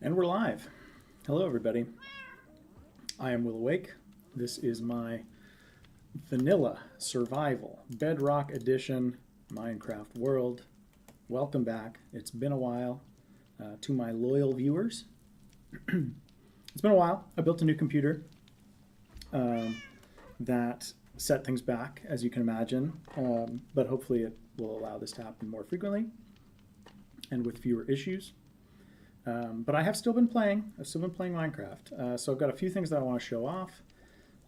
And we're live. Hello, everybody. I am Will Awake. This is my vanilla survival Bedrock Edition Minecraft world. Welcome back. It's been a while to my loyal viewers. It's been a while. I built a new computer that set things back, as you can imagine, but hopefully it will allow this to happen more frequently and with fewer issues. But I have still been playing. I've still been playing Minecraft. So I've got a few things that I want to show off,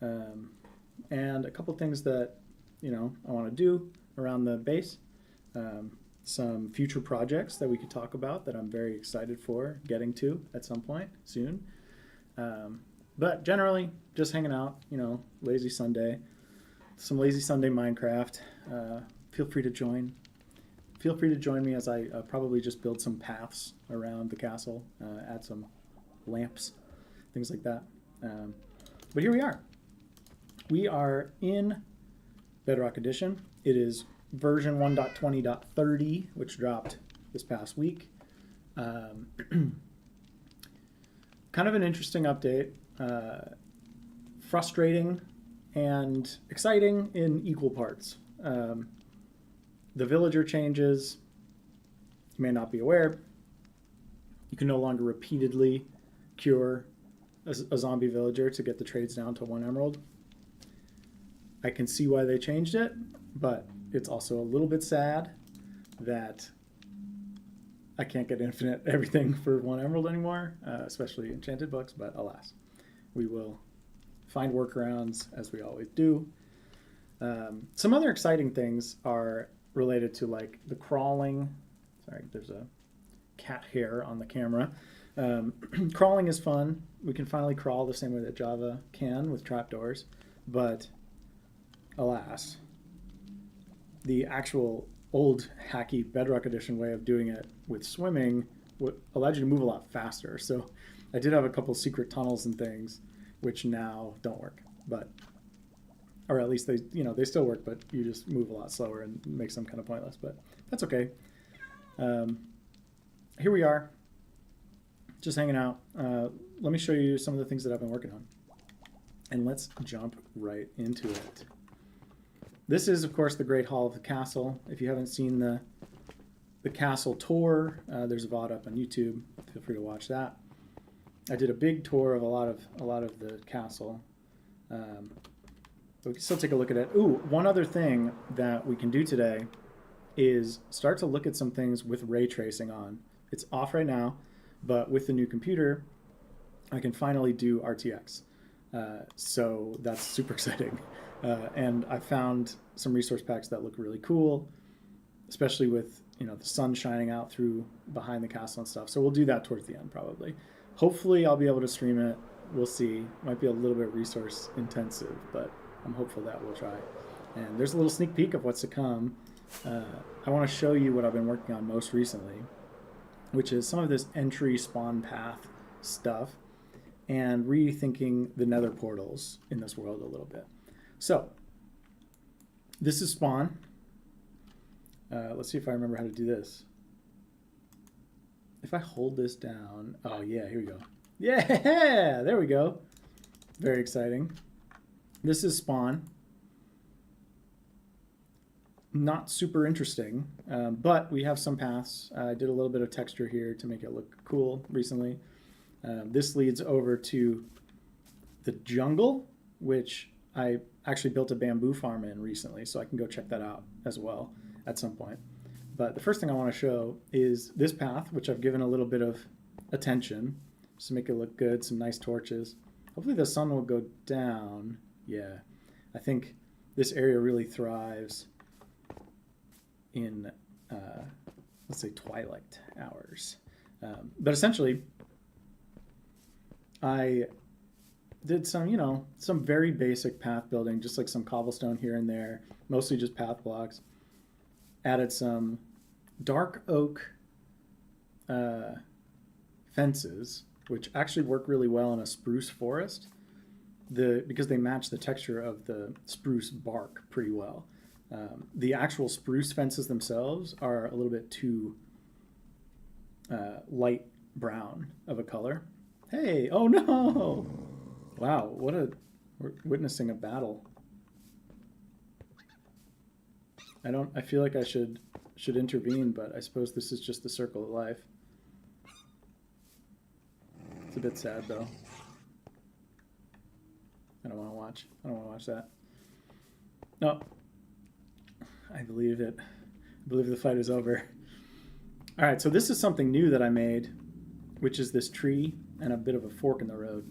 and a couple things that I want to do around the base. Some future projects that we could talk about that I'm very excited for getting to at some point soon. But generally, just hanging out. Lazy Sunday. Some lazy Sunday Minecraft. Feel free to join. Feel free to join me as I probably just build some paths around the castle, add some lamps, things like that. But here we are. We are in Bedrock Edition. It is version 1.20.30, which dropped this past week. Kind of an interesting update. Frustrating and exciting in equal parts. The villager changes, you may not be aware. You can no longer repeatedly cure a zombie villager to get the trades down to 1 emerald. I can see why they changed it, but it's also a little bit sad that I can't get infinite everything for 1 emerald anymore, especially enchanted books, but alas. We will find workarounds as we always do. Some other exciting things are related to like the crawling. Sorry, there's a cat hair on the camera. Crawling is fun. We can finally crawl the same way that Java can with trapdoors, but alas, the actual old hacky Bedrock Edition way of doing it with swimming allowed you to move a lot faster. So I did have a couple secret tunnels and things which now don't work, or at least they still work, but you just move a lot slower and makes them kind of pointless, but that's okay. Here we are, just hanging out. Let me show you some of the things that I've been working on, and let's jump right into it. This is, of course, the Great Hall of the Castle. If you haven't seen the castle tour, there's a VOD up on YouTube. Feel free to watch that. I did a big tour of a lot of the castle. We can still take a look at it. Ooh, one other thing that we can do today is start to look at some things with ray tracing on. It's off right now, but with the new computer, I can finally do RTX. So that's super exciting. And I found some resource packs that look really cool, especially with the sun shining out through behind the castle and stuff. So we'll do that towards the end probably. Hopefully I'll be able to stream it. We'll see. Might be a little bit resource intensive, but I'm hopeful that we'll try. And there's a little sneak peek of what's to come. I want to show you what I've been working on most recently, which is some of this entry spawn path stuff and rethinking the nether portals in this world a little bit. So this is spawn. Let's see if I remember how to do this. If I hold this down, oh yeah, here we go. Yeah, there we go. Very exciting. This is spawn. Not super interesting, but we have some paths. I did a little bit of texture here to make it look cool recently. This leads over to the jungle, which I actually built a bamboo farm in recently, so I can go check that out as well at some point. But the first thing I want to show is this path, which I've given a little bit of attention just to make it look good, some nice torches. Hopefully the sun will go down. Yeah, I think this area really thrives in, let's say, twilight hours. But essentially, I did some, some very basic path building, just like some cobblestone here and there, mostly just path blocks. Added some dark oak fences, which actually work really well in a spruce forest, because they match the texture of the spruce bark pretty well. The actual spruce fences themselves are a little bit too light brown of a color. Hey, oh no! Wow, we're witnessing a battle. I feel like I should intervene, but I suppose this is just the circle of life. It's a bit sad though. I don't want to watch that. No. I believe it. I believe the fight is over. All right, so this is something new that I made, which is this tree and a bit of a fork in the road.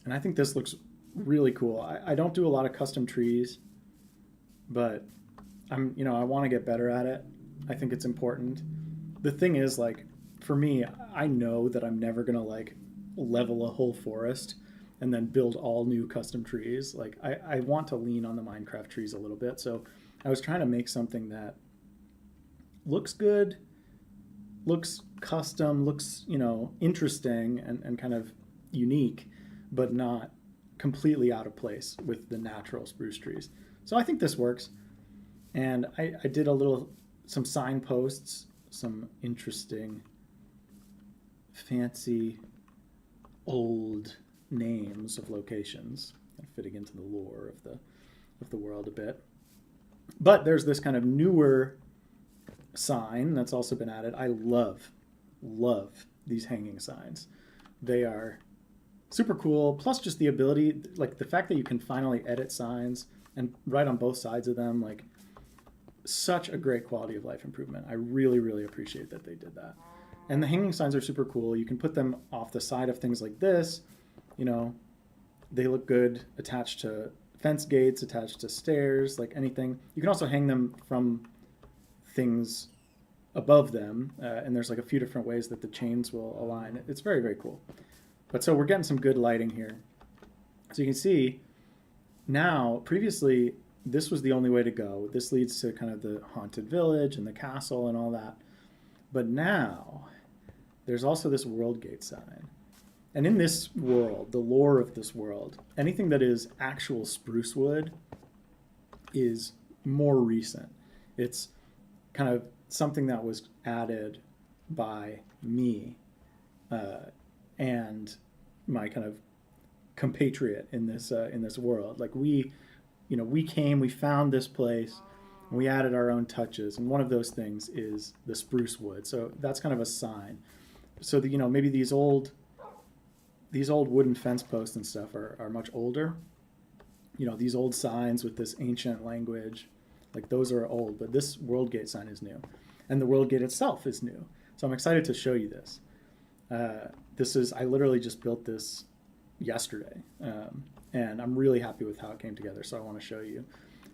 And I think this looks really cool. I don't do a lot of custom trees, but I want to get better at it. I think it's important. The thing is, like, for me, I know that I'm never going to, like, level a whole forest and then build all new custom trees. Like, I want to lean on the Minecraft trees a little bit. So I was trying to make something that looks good, looks custom, looks, interesting and kind of unique, but not completely out of place with the natural spruce trees. So I think this works. And I did some signposts, some interesting, fancy, old names of locations, fitting into the lore of the world a bit. But there's this kind of newer sign that's also been added. I love these hanging signs. They are super cool. Plus just the ability, like the fact that you can finally edit signs and write on both sides of them, like such a great quality of life improvement. I really, really appreciate that they did that. And the hanging signs are super cool. You can put them off the side of things like this. They look good attached to fence gates, attached to stairs, like anything. You can also hang them from things above them, and there's like a few different ways that the chains will align. It's very, very cool. But so we're getting some good lighting here. So you can see now, previously, this was the only way to go. This leads to kind of the haunted village and the castle and all that. But now, there's also this world gate sign. And in this world, the lore of this world, anything that is actual spruce wood is more recent. It's kind of something that was added by me and my kind of compatriot in this world. Like we came, we found this place, and we added our own touches. And one of those things is the spruce wood. So that's kind of a sign. So that, maybe these old wooden fence posts and stuff are much older. These old signs with this ancient language, like those are old, but this world gate sign is new. And the world gate itself is new. So I'm excited to show you this. I literally just built this yesterday. And I'm really happy with how it came together, so I want to show you.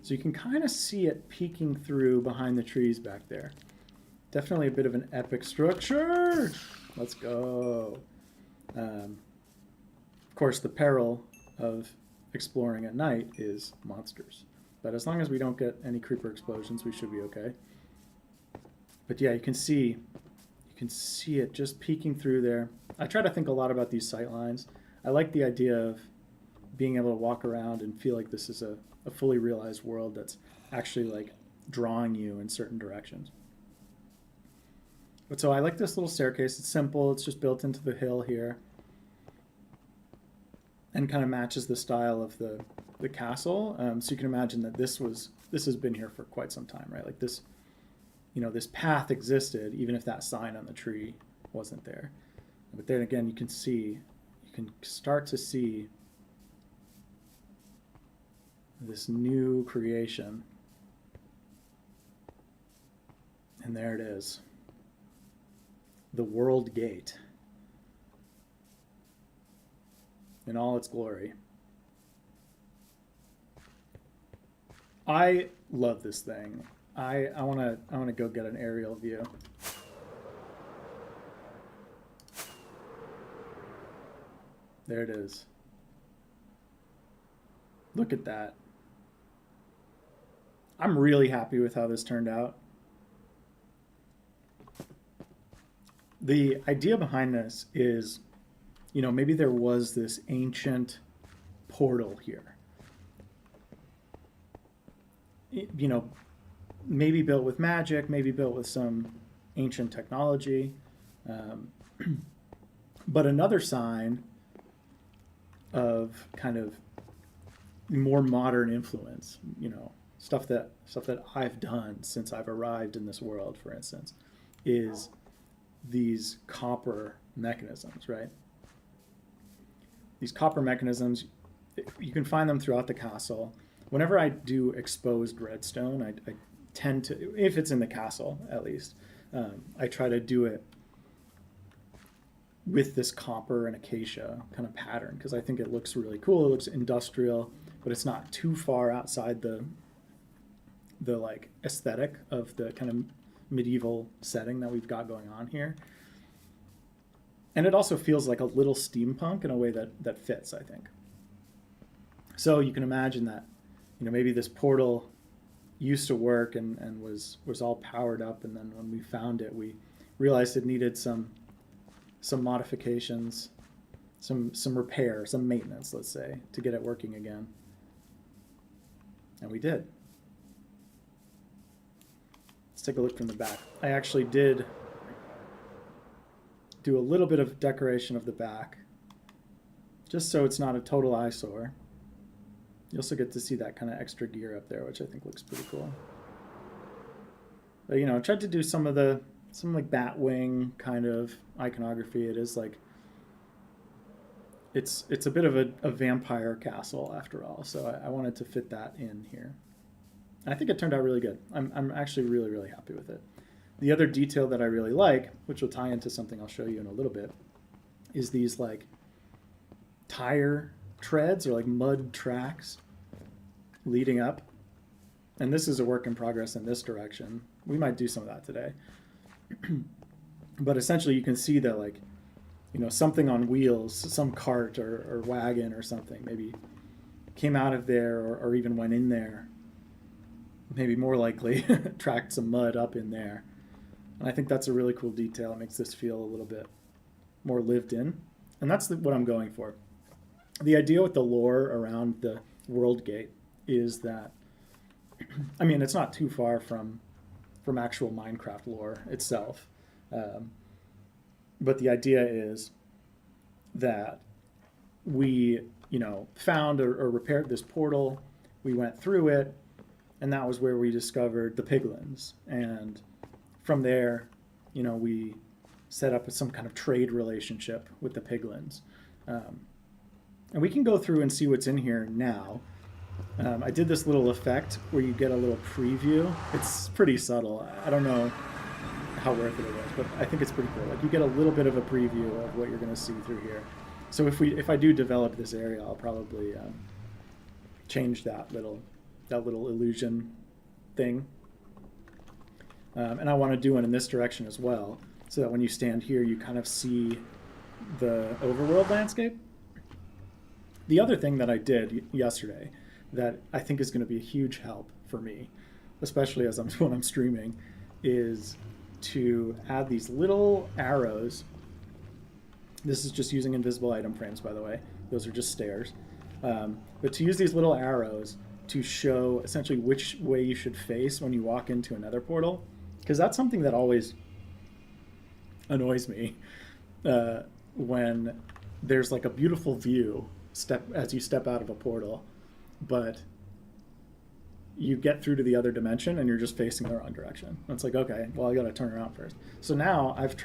So you can kind of see it peeking through behind the trees back there. Definitely a bit of an epic structure. Let's go. Of course, the peril of exploring at night is monsters. But as long as we don't get any creeper explosions, we should be okay. But yeah, you can see it just peeking through there. I try to think a lot about these sight lines. I like the idea of being able to walk around and feel like this is a fully realized world that's actually like drawing you in certain directions. But so I like this little staircase. It's simple. It's just built into the hill here and kind of matches the style of the castle. So you can imagine that this has been here for quite some time, right? Like this, this path existed even if that sign on the tree wasn't there. But then again, you can start to see this new creation. And there it is. The World Gate in all its glory. I love this thing. I want to go get an aerial view. There it is. Look at that. I'm really happy with how this turned out. The idea behind this is, maybe there was this ancient portal here. Maybe built with magic, maybe built with some ancient technology. Um, but another sign of kind of more modern influence, stuff that I've done since I've arrived in this world, for instance, is these copper mechanisms, right? These copper mechanisms, you can find them throughout the castle. Whenever I do exposed redstone, I tend to, if it's in the castle at least, I try to do it with this copper and acacia kind of pattern because I think it looks really cool. It looks industrial, but it's not too far outside the like aesthetic of the kind of medieval setting that we've got going on here. And it also feels like a little steampunk in a way that fits, I think. So you can imagine that, maybe this portal used to work and was all powered up, and then when we found it, we realized it needed some modifications, some repair, some maintenance, let's say, to get it working again. And we did. Let's take a look from the back. I actually did do a little bit of decoration of the back, just so it's not a total eyesore. You also get to see that kind of extra gear up there, which I think looks pretty cool. But, I tried to do some like Batwing kind of iconography. It is like, it's a bit of a vampire castle after all, so I wanted to fit that in here. I think it turned out really good. I'm actually really, really happy with it. The other detail that I really like, which will tie into something I'll show you in a little bit, is these like tire treads or like mud tracks leading up. And this is a work in progress in this direction. We might do some of that today. But essentially you can see that like, something on wheels, some cart or wagon or something maybe came out of there or even went in there. Maybe more likely tracked some mud up in there. And I think that's a really cool detail. It makes this feel a little bit more lived in. And that's what I'm going for. The idea with the lore around the world gate is that, it's not too far from actual Minecraft lore itself. But the idea is that we, found or repaired this portal. We went through it, and that was where we discovered the piglins. And from there, we set up some kind of trade relationship with the piglins. And we can go through and see what's in here now. I did this little effect where you get a little preview. It's pretty subtle. I don't know how worth it was, but I think it's pretty cool. Like you get a little bit of a preview of what you're going to see through here. So if I do develop this area, I'll probably change that little illusion thing. And I want to do it in this direction as well, so that when you stand here, you kind of see the overworld landscape. The other thing that I did yesterday that I think is going to be a huge help for me, especially when I'm streaming, is to add these little arrows. This is just using invisible item frames, by the way. Those are just stairs. But to use these little arrows to show essentially which way you should face when you walk into another portal, because that's something that always annoys me when there's like a beautiful view as you step out of a portal, but you get through to the other dimension and you're just facing the wrong direction. And it's like, okay, well, I got to turn around first. So now I've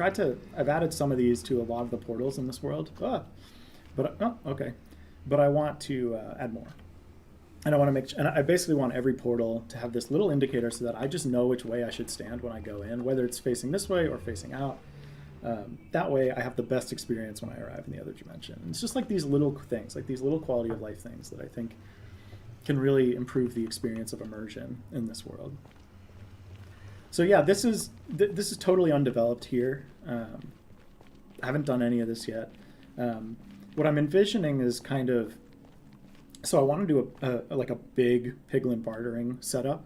added some of these to a lot of the portals in this world. But I want to add more. And I basically want every portal to have this little indicator so that I just know which way I should stand when I go in, whether it's facing this way or facing out. That way I have the best experience when I arrive in the other dimension. And it's just like these little things, like these little quality of life things that I think can really improve the experience of immersion in this world. So yeah, this is totally undeveloped here. I haven't done any of this yet. What I'm envisioning is kind of, so I want to do a big piglin bartering setup.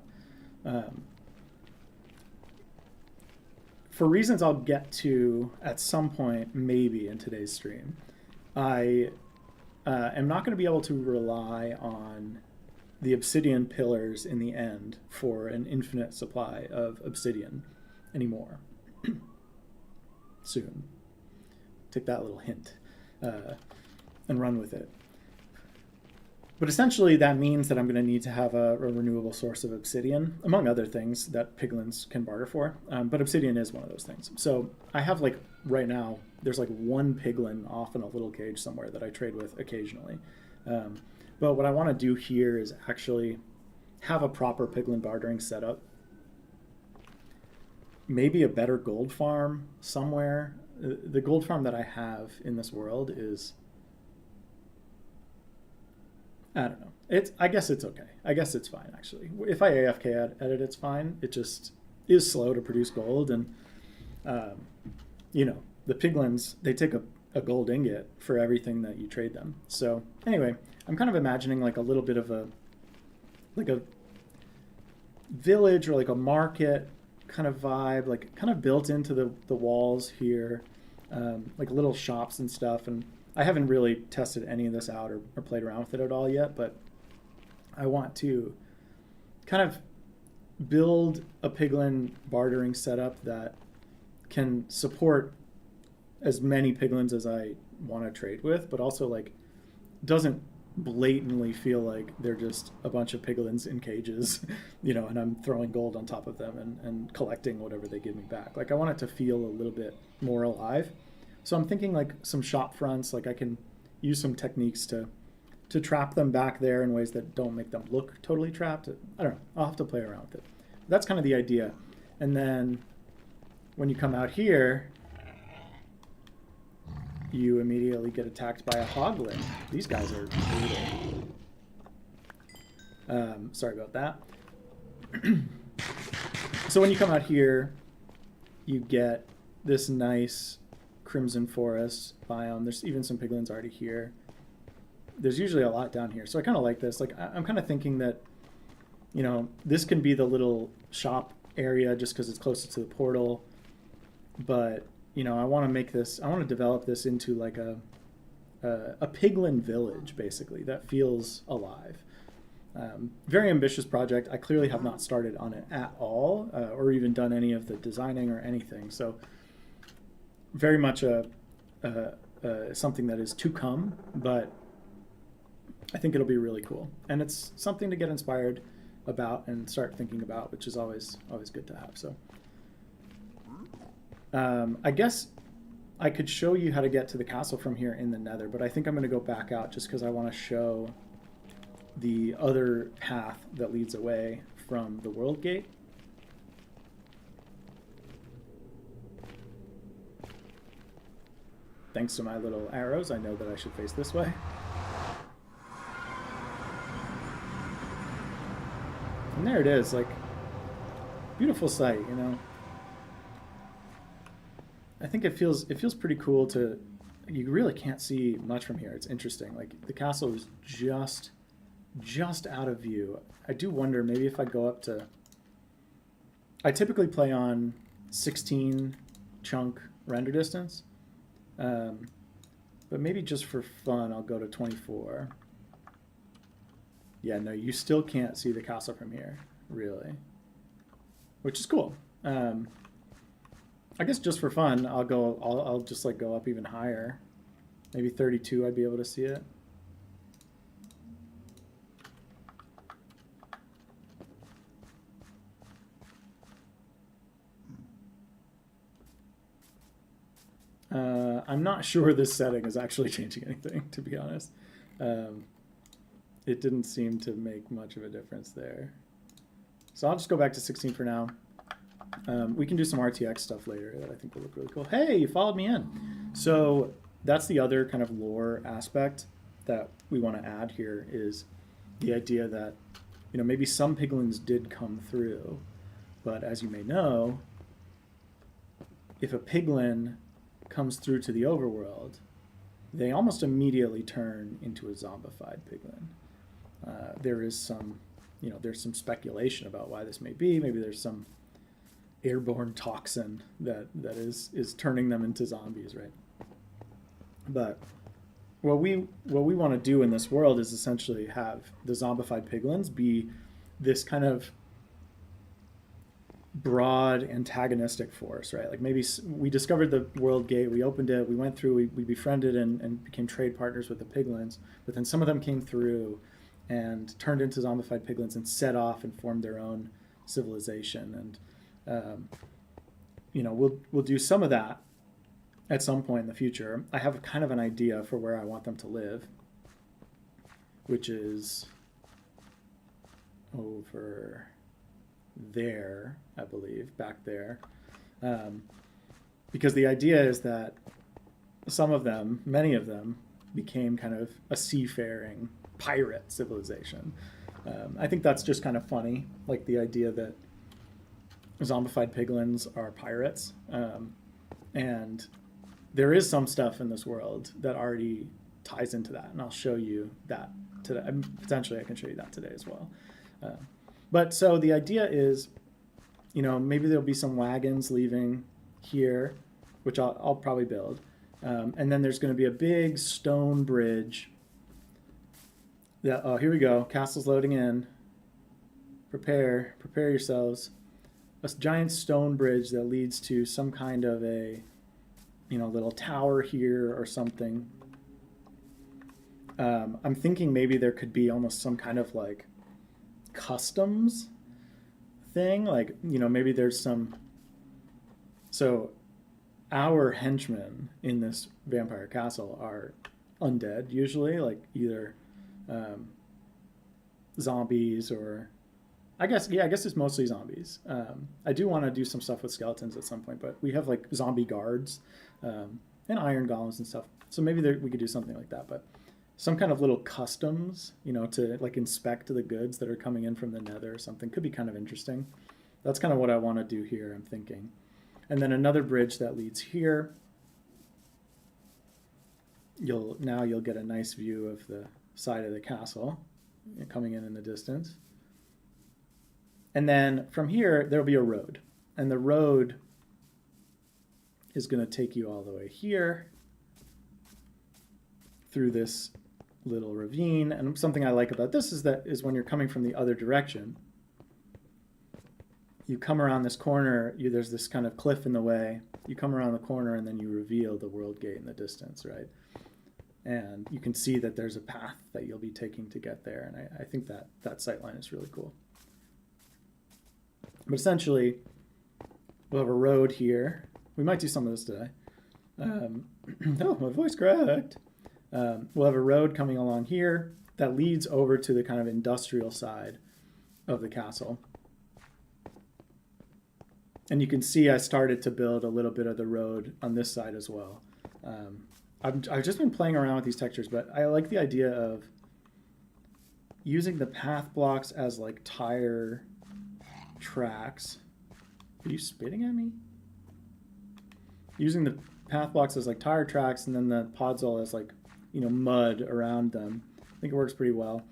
For reasons I'll get to at some point, maybe in today's stream, I am not going to be able to rely on the obsidian pillars in the end for an infinite supply of obsidian anymore. soon. Take that little hint and run with it. But essentially that means that I'm going to need to have a renewable source of obsidian, among other things that piglins can barter for. But obsidian is one of those things. So I have like, right now, there's like one piglin off in a little cage somewhere that I trade with occasionally. But what I want to do here is actually have a proper piglin bartering setup. Maybe a better gold farm somewhere. The gold farm that I have in this world is, I don't know. I guess it's okay. I guess it's fine, actually. If I AFK at it, it's fine. It just is slow to produce gold. And, you know, the piglins, they take a gold ingot for everything that you trade them. So anyway, I'm kind of imagining like a little bit of a village or like a market kind of vibe, like kind of built into the walls here, like little shops and stuff. And I haven't really tested any of this out or played around with it at all yet, but I want to kind of build a piglin bartering setup that can support as many piglins as I want to trade with, but also like doesn't blatantly feel like they're just a bunch of piglins in cages, you know, and I'm throwing gold on top of them and collecting whatever they give me back. Like I want it to feel a little bit more alive. So I'm thinking like some shop fronts, like I can use some techniques to trap them back there in ways that don't make them look totally trapped. I don't know. I'll have to play around with it. That's kind of the idea. And then when you come out here, you immediately get attacked by a hoglin. These guys are brutal. Sorry about that. So when you come out here, you get this nice crimson forest biome. There's even some piglins already here. There's usually a lot down here. So I kind of like this. Like I'm kind of thinking that, you know, this can be the little shop area just because it's closest to the portal. But you know, I want to develop this into like a piglin village, basically, that feels alive. Very ambitious project. I clearly have not started on it at all, or even done any of the designing or anything. So very much something that is to come, but I think it'll be really cool. And it's something to get inspired about and start thinking about, which is always good to have. So I guess I could show you how to get to the castle from here in the Nether, but I think I'm going to go back out just because I want to show the other path that leads away from the world gate. Thanks to my little arrows, I know that I should face this way. And there it is, like, beautiful sight, you know. I think it feels pretty cool to, you really can't see much from here. It's interesting. Like the castle is just out of view. I do wonder maybe if I go up to, I typically play on 16 chunk render distance. But maybe just for fun, I'll go to 24. Yeah, no, you still can't see the castle from here, really, which is cool. I guess just for fun, I'll just like go up even higher. Maybe 32, I'd be able to see it. I'm not sure this setting is actually changing anything, to be honest. It didn't seem to make much of a difference there. So I'll just go back to 16 for now. We can do some RTX stuff later that I think will look really cool. Hey, you followed me in. So that's the other kind of lore aspect that we want to add here, is the idea that, you know, maybe some piglins did come through, but as you may know, if a piglin comes through to the overworld, they almost immediately turn into a zombified piglin. There is some, you know, there's some speculation about why this may be. Maybe there's some airborne toxin that is turning them into zombies, right? But what we want to do in this world is essentially have the zombified piglins be this kind of broad antagonistic force, right? Like maybe we discovered the world gate, we opened it, we went through, we befriended and became trade partners with the piglins, but then some of them came through and turned into zombified piglins and set off and formed their own civilization. And we'll do some of that at some point in the future. I have kind of an idea for where I want them to live, which is over there, I believe, back there. Because the idea is that some of them, many of them, became kind of a seafaring pirate civilization. I think that's just kind of funny, like the idea that zombified piglins are pirates. And there is some stuff in this world that already ties into that, and I'll show you that today. Potentially I can show you that today as well. But so the idea is, maybe there'll be some wagons leaving here, which I'll probably build. And then there's going to be a big stone bridge. Oh, here we go. Castle's loading in. Prepare yourselves. A giant stone bridge that leads to some kind of a, little tower here or something. I'm thinking maybe there could be almost some kind of like customs thing, like maybe there's some. So our henchmen in this vampire castle are undead usually, like either zombies or I guess it's mostly zombies. I do want to do some stuff with skeletons at some point, but we have like zombie guards and iron golems and stuff, so maybe we could do something like that. But some kind of little customs, to like inspect the goods that are coming in from the nether or something could be kind of interesting. That's kind of what I want to do here, I'm thinking. And then another bridge that leads here. You'll get a nice view of the side of the castle coming in the distance. And then from here, there'll be a road. And the road is going to take you all the way here through this little ravine. And something I like about this is when you're coming from the other direction, you come around this corner, there's this kind of cliff in the way, you come around the corner and then you reveal the world gate in the distance, right? And you can see that there's a path that you'll be taking to get there. And I think that sightline is really cool. But essentially, we'll have a road here. We might do some of this today. Oh, my voice cracked. We'll have a road coming along here that leads over to the kind of industrial side of the castle. And you can see I started to build a little bit of the road on this side as well. I've just been playing around with these textures, but I like the idea of using the path blocks as like tire tracks. Are you spitting at me? Using the path blocks as like tire tracks and then the podzol as like, mud around them. I think it works pretty well.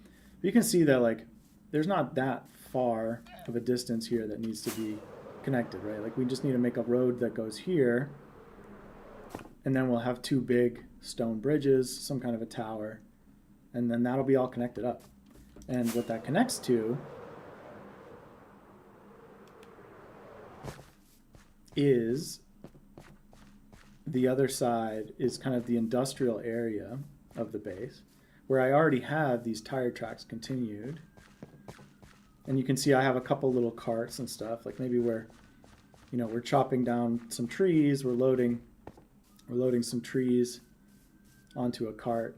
But you can see that like there's not that far of a distance here that needs to be connected, right? Like we just need to make a road that goes here, and then we'll have two big stone bridges, some kind of a tower, and then that'll be all connected up. And what that connects to is the other side is kind of the industrial area of the base, where I already have these tire tracks continued. And you can see I have a couple little carts and stuff, like maybe we're chopping down some trees, we're loading some trees onto a cart.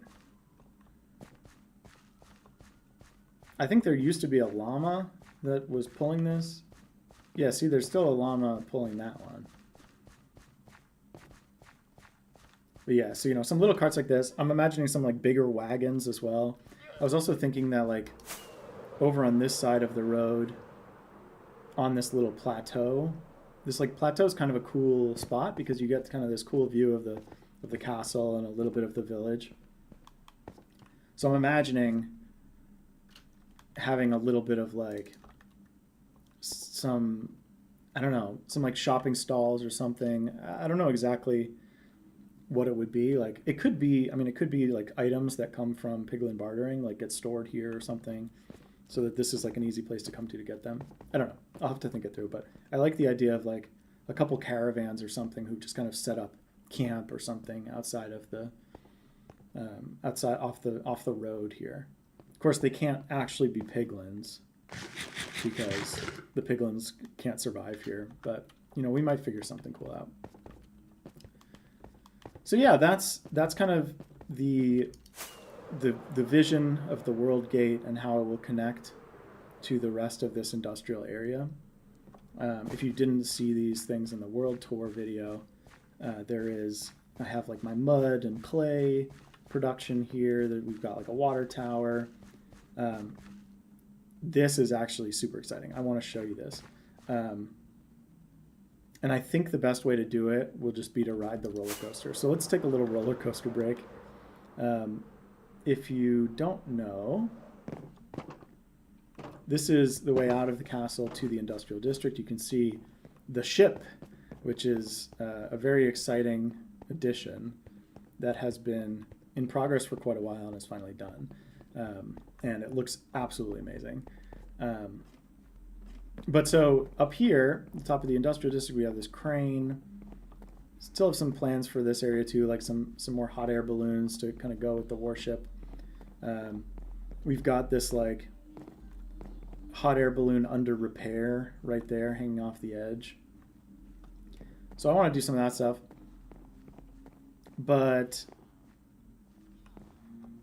I think there used to be a llama that was pulling this. Yeah, see, there's still a llama pulling that one. But yeah, so some little carts like this. I'm imagining some like bigger wagons as well. I was also thinking that like over on this side of the road, on this little plateau, this like plateau is kind of a cool spot because you get kind of this cool view of the castle and a little bit of the village. So I'm imagining having a little bit of like some, I don't know, some like shopping stalls or something. I don't know exactly what it would be. Like it could be like items that come from piglin bartering, like get stored here or something. so that this is like an easy place to come to get them. I don't know. I'll have to think it through, but I like the idea of like a couple caravans or something who just kind of set up camp or something outside of the outside off the road here. Of course, they can't actually be piglins because the piglins can't survive here, but you know, we might figure something cool out. So yeah, that's kind of the vision of the world gate and how it will connect to the rest of this industrial area. If you didn't see these things in the world tour video, I have like my mud and clay production here. That we've got like a water tower. This is actually super exciting. I want to show you this. And I think the best way to do it will just be to ride the roller coaster. So let's take a little roller coaster break. If you don't know, this is the way out of the castle to the industrial district. You can see the ship, which is a very exciting addition that has been in progress for quite a while and is finally done. And it looks absolutely amazing. But so up here, at the top of the industrial district, we have this crane. Still have some plans for this area too, like some more hot air balloons to kind of go with the warship. We've got this like hot air balloon under repair right there, hanging off the edge. So I want to do some of that stuff. But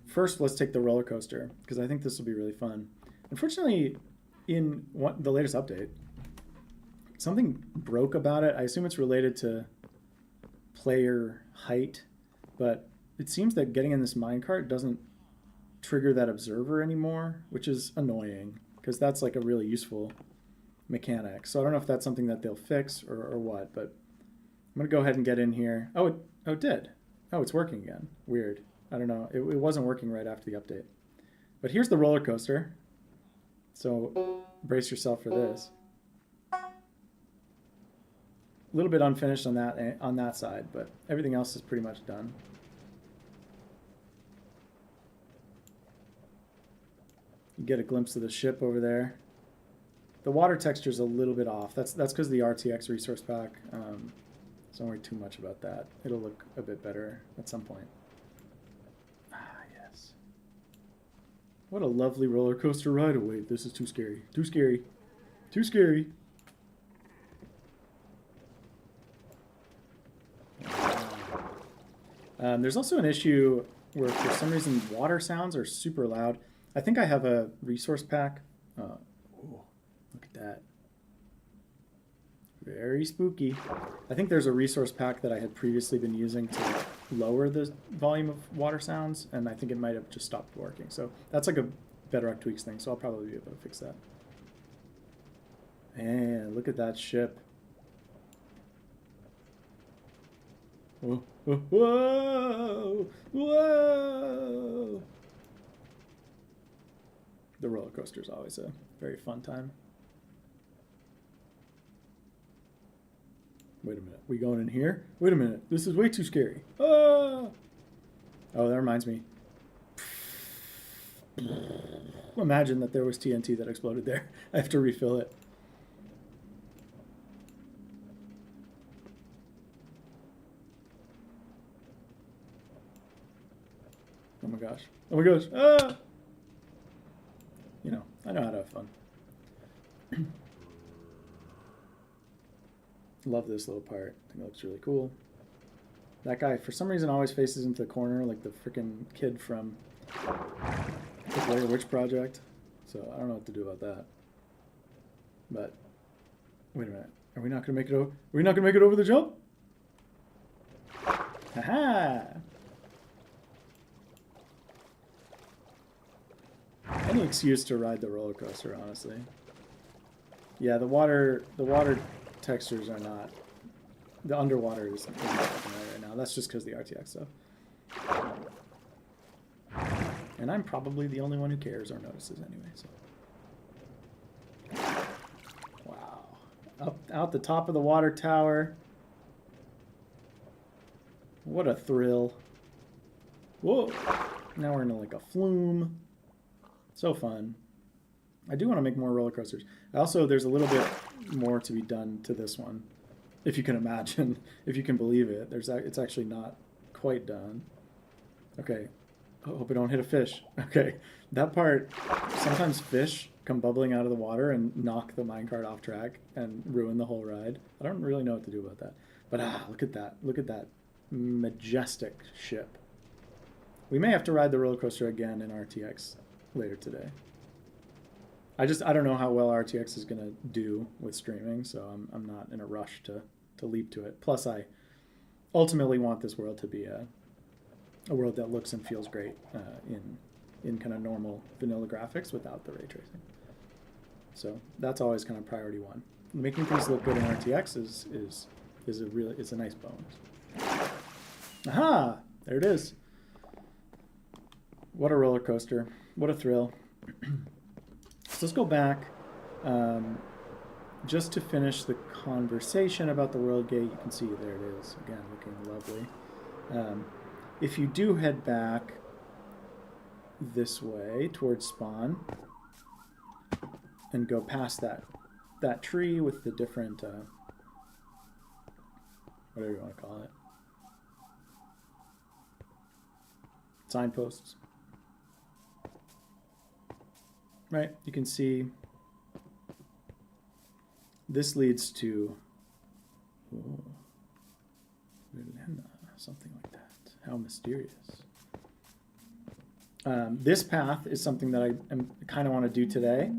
first, let's take the roller coaster, because I think this will be really fun. Unfortunately, in the latest update, something broke about it. I assume it's related to player height, but it seems that getting in this minecart doesn't trigger that observer anymore, which is annoying, because that's like a really useful mechanic. So I don't know if that's something that they'll fix or what, but I'm going to go ahead and get in here. Oh, it did. Oh, it's working again. Weird. I don't know. It wasn't working right after the update. But here's the roller coaster. So brace yourself for this. A little bit unfinished on that side, but everything else is pretty much done. You get a glimpse of the ship over there. The water texture is a little bit off. That's because of the RTX resource pack. So don't worry too much about that. It'll look a bit better at some point. Yes. What a lovely roller coaster ride. Oh, wait, this is too scary. Too scary. Too scary. There's also an issue where for some reason water sounds are super loud. I think I have a resource pack. Oh, look at that. Very spooky. I think there's a resource pack that I had previously been using to lower the volume of water sounds, and I think it might have just stopped working. So that's like a Bedrock Tweaks thing, so I'll probably be able to fix that. And look at that ship. Whoa, whoa, whoa, whoa. The roller coaster is always a very fun time. Wait a minute, we going in here? Wait a minute, this is way too scary. Ah! Oh, that reminds me. Imagine that there was TNT that exploded there. I have to refill it. Oh my gosh. Oh my gosh. Ah! You know, I know how to have fun. Love this little part. I think it looks really cool. That guy, for some reason, always faces into the corner like the freaking kid from the Blair Witch Project. So I don't know what to do about that. But wait a minute. Are we not going to make it over? Are we not going to make it over the jump? Haha! Any excuse to ride the roller coaster, honestly. Yeah, the water textures are not. The underwater is not right now. That's just because the RTX stuff. And I'm probably the only one who cares or notices anyway. So. Wow. Out the top of the water tower. What a thrill. Whoa. Now we're in like a flume. So fun. I do want to make more roller coasters. Also, there's a little bit more to be done to this one, if you can imagine, if you can believe it. It's actually not quite done. Okay, I hope I don't hit a fish. Okay, that part, sometimes fish come bubbling out of the water and knock the minecart off track and ruin the whole ride. I don't really know what to do about that. But look at that. Look at that majestic ship. We may have to ride the roller coaster again in RTX later today. I don't know how well RTX is going to do with streaming, so I'm not in a rush to leap to it. Plus, I ultimately want this world to be a world that looks and feels great in kind of normal vanilla graphics without the ray tracing. So that's always kind of priority one. Making things look good in RTX is a nice bonus. Aha! There it is. What a roller coaster. What a thrill. So let's go back just to finish the conversation about the world gate. You can see there it is, again, looking lovely. If you do head back this way towards spawn and go past that tree with the different, whatever you want to call it, signposts. Right, you can see this leads to something like that. How mysterious. This path is something that I kind of want to do today.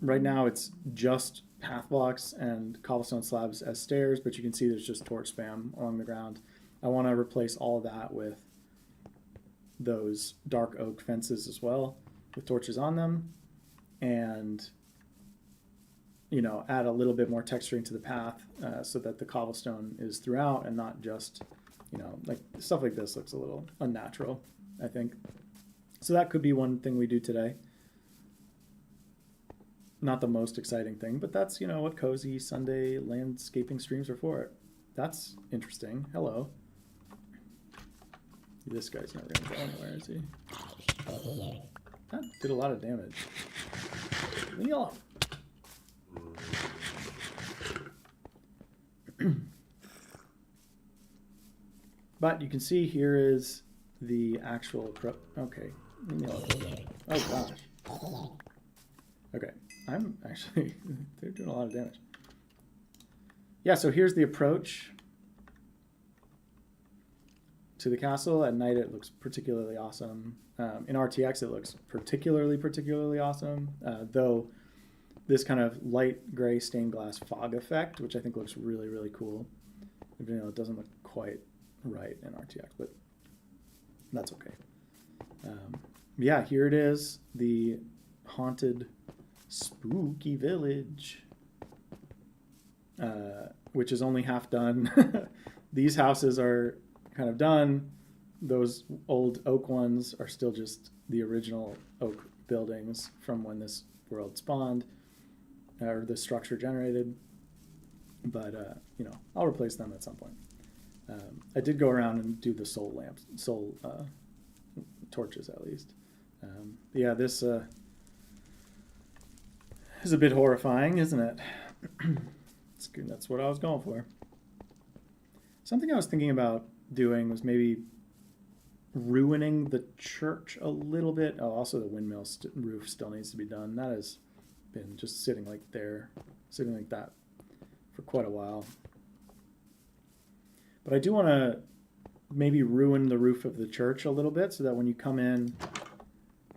Right now it's just path blocks and cobblestone slabs as stairs, but you can see there's just torch spam along the ground. I want to replace all that with those dark oak fences as well, with torches on them, and add a little bit more texturing to the path so that the cobblestone is throughout and not just, like stuff like this looks a little unnatural, I think. So that could be one thing we do today. Not the most exciting thing, but that's, what cozy Sunday landscaping streams are for. That's interesting. Hello. This guy's not going to go anywhere, is he? That did a lot of damage. Leave me alone. But you can see here is the actual okay. Leave me alone. Oh gosh. Okay. I'm actually they're doing a lot of damage. Yeah, so here's the approach to the castle. At night it looks particularly awesome. In RTX it looks particularly awesome, though this kind of light gray stained glass fog effect, which I think looks really cool, even though it doesn't look quite right in RTX, but that's okay. Yeah, here it is, the haunted spooky village, which is only half done. These houses are kind of done. Those old oak ones are still just the original oak buildings from when this world spawned, or the structure generated. But, I'll replace them at some point. I did go around and do the soul lamps, torches at least. Yeah, this is a bit horrifying, isn't it? That's what I was going for. Something I was thinking about doing was maybe ruining the church a little bit. Oh, also the windmill roof still needs to be done. That has been just sitting like that for quite a while. But I do want to maybe ruin the roof of the church a little bit so that when you come in,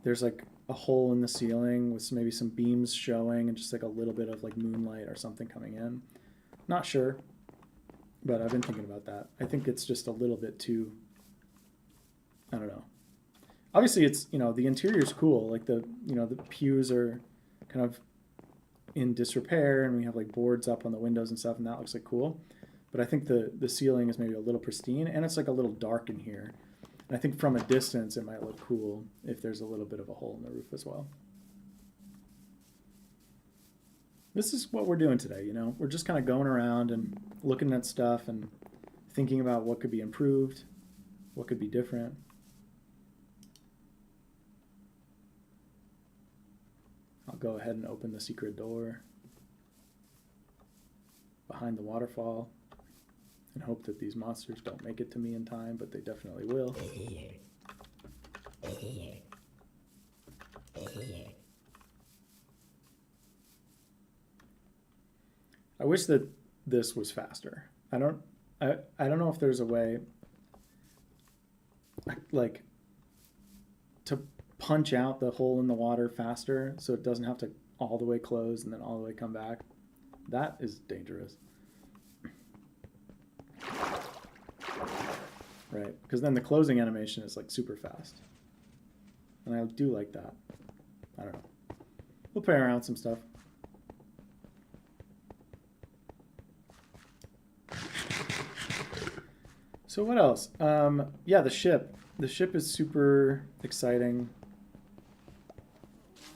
there's like a hole in the ceiling with maybe some beams showing and just like a little bit of like moonlight or something coming in. Not sure, but I've been thinking about that. I think it's just a little bit too, I don't know. Obviously it's, the interior's cool. Like the pews are kind of in disrepair and we have like boards up on the windows and stuff and that looks like cool. But I think the ceiling is maybe a little pristine and it's like a little dark in here. And I think from a distance it might look cool if there's a little bit of a hole in the roof as well. This is what we're doing today, We're just kind of going around and looking at stuff and thinking about what could be improved, what could be different. go ahead and open the secret door behind the waterfall and hope that these monsters don't make it to me in time, but they definitely will. I wish that this was faster. I don't know if there's a way like to punch out the hole in the water faster so it doesn't have to all the way close and then all the way come back. That is dangerous. Right, because then the closing animation is like super fast. And I do like that. I don't know. We'll play around with some stuff. So what else? Yeah, the ship. The ship is super exciting.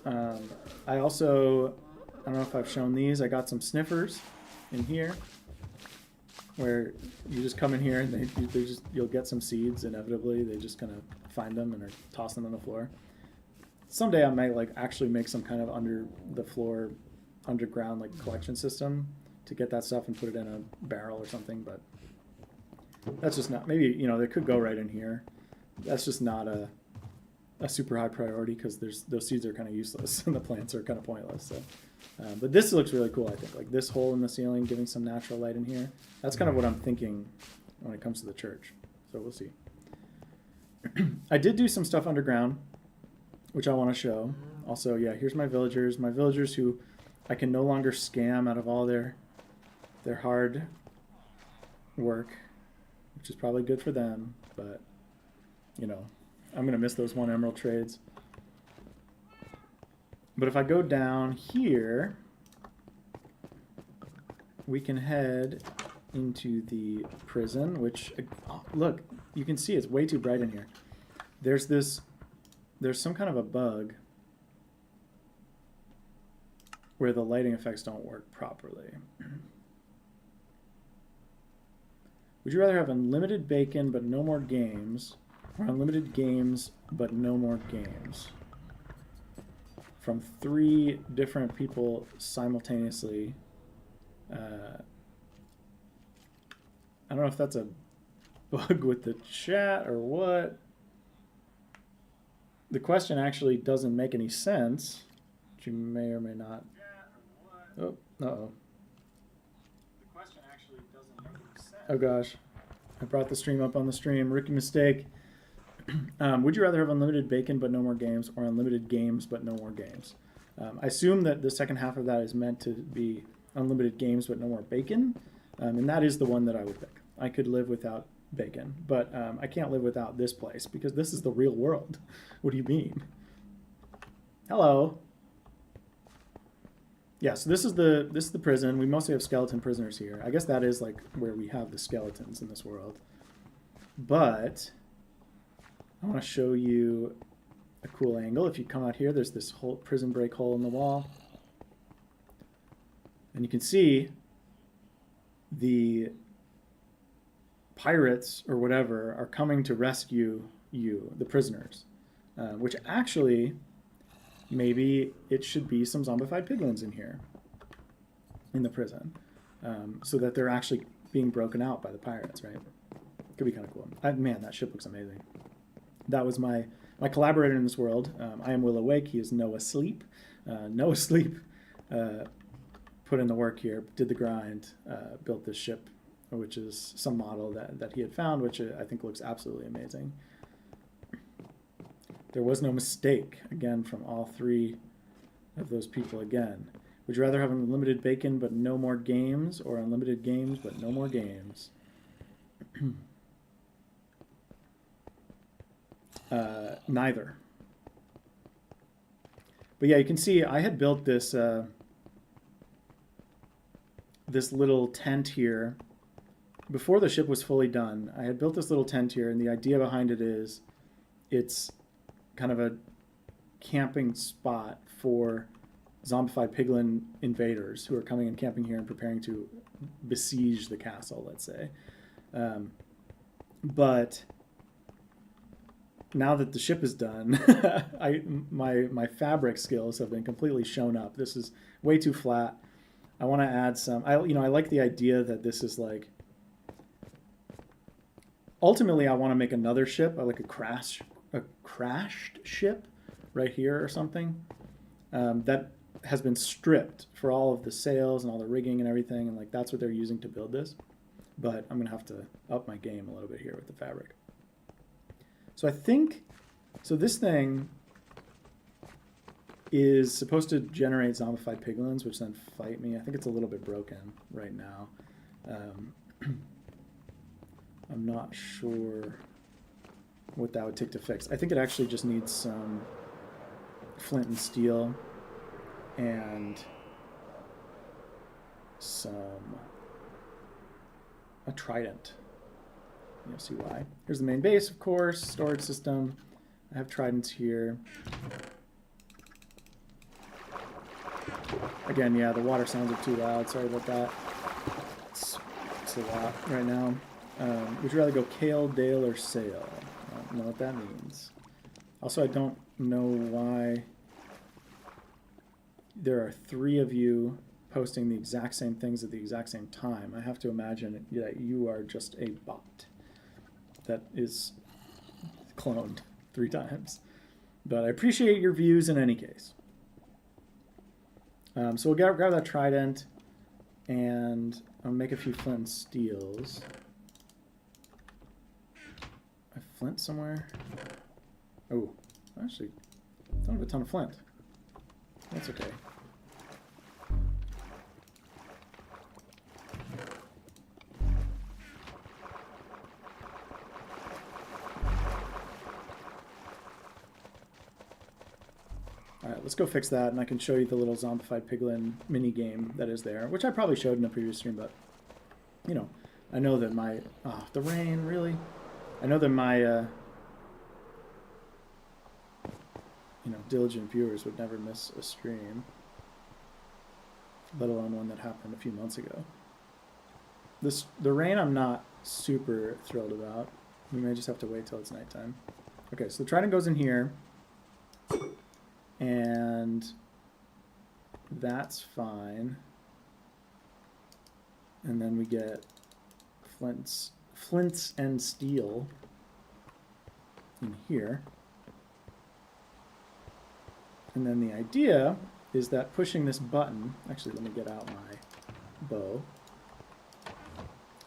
I don't know if I've shown these. I got some sniffers in here, where you just come in here and you'll get some seeds. Inevitably, they just kind of find them and are toss them on the floor. Someday I might like actually make some kind of under the floor, underground like collection system to get that stuff and put it in a barrel or something. But that's just not, maybe, you know, they could go right in here. That's just not a super high priority because those seeds are kind of useless and the plants are kind of pointless. So, but this looks really cool, I think. Like this hole in the ceiling, giving some natural light in here. That's kind of what I'm thinking when it comes to the church. So we'll see. I did do some stuff underground, which I want to show. Also, yeah, here's my villagers. My villagers who I can no longer scam out of all their hard work, which is probably good for them, but, you know, I'm going to miss those 1 emerald trades. But if I go down here, we can head into the prison, which, oh, look, you can see it's way too bright in here. There's some kind of a bug where the lighting effects don't work properly. Would you rather have unlimited bacon but no more games, or unlimited games but no more games? From 3 different people simultaneously. I don't know if that's a bug with the chat or what. The question actually doesn't make any sense, which you may or may not. Oh, uh-oh. The question actually doesn't make any sense. Oh gosh, I brought the stream up on the stream. Rookie mistake. Would you rather have unlimited bacon but no more games, or unlimited games but no more games? I assume that the second half of that is meant to be unlimited games but no more bacon, and that is the one that I would pick. I could live without bacon, but I can't live without this place because this is the real world. What do you mean? Hello. Yeah, so this is the prison. We mostly have skeleton prisoners here. I guess that is like where we have the skeletons in this world. But I want to show you a cool angle. If you come out here, there's this whole prison break hole in the wall. And you can see the pirates or whatever are coming to rescue you, the prisoners. Which actually, maybe it should be some zombified piglins in here, in the prison. So that they're actually being broken out by the pirates, right? Could be kind of cool. Man, that ship looks amazing. That was my collaborator in this world. I am Will Awake. He is Noah Sleep. Noah Sleep put in the work here, did the grind, built this ship, which is some model that he had found, which I think looks absolutely amazing. There was no mistake, again, from all 3 of those people again. Would you rather have unlimited bacon but no more games, or unlimited games but no more games? Neither. But yeah, you can see I had built this this little tent here before the ship was fully done. I had built this little tent here, and the idea behind it is it's kind of a camping spot for zombified piglin invaders who are coming and camping here and preparing to besiege the castle, let's say. But now that the ship is done, my fabric skills have been completely shown up. This is way too flat. I want to add some. I like the idea that this is like. Ultimately, I want to make another ship, like a crashed ship, right here or something, that has been stripped for all of the sails and all the rigging and everything, and like that's what they're using to build this. But I'm gonna have to up my game a little bit here with the fabric. So I think, so this thing is supposed to generate zombified piglins, which then fight me. I think it's a little bit broken right now. I'm not sure what that would take to fix. I think it actually just needs some flint and steel and a trident. You'll see why. Here's the main base, of course, storage system. I have tridents here. Again, yeah, the water sounds are too loud. Sorry about that. It's a lot right now. Would you rather go kale, dale, or sail? I don't know what that means. Also, I don't know why there are 3 of you posting the exact same things at the exact same time. I have to imagine that you are just a bot that is cloned 3 times. But I appreciate your views in any case. So we'll grab that trident, and I'll make a few flint and steels. I have flint somewhere? Oh, actually, I don't have a ton of flint. That's okay. Alright, let's go fix that, and I can show you the little zombified piglin mini game that is there, which I probably showed in a previous stream, but, you know, I know that my... Oh, the rain, really? I know that my, you know, diligent viewers would never miss a stream, let alone one that happened a few months ago. The rain I'm not super thrilled about. We may just have to wait till it's nighttime. Okay, so the trident goes in here. And that's fine. And then we get flints and steel in here. And then the idea is that pushing this button, actually let me get out my bow.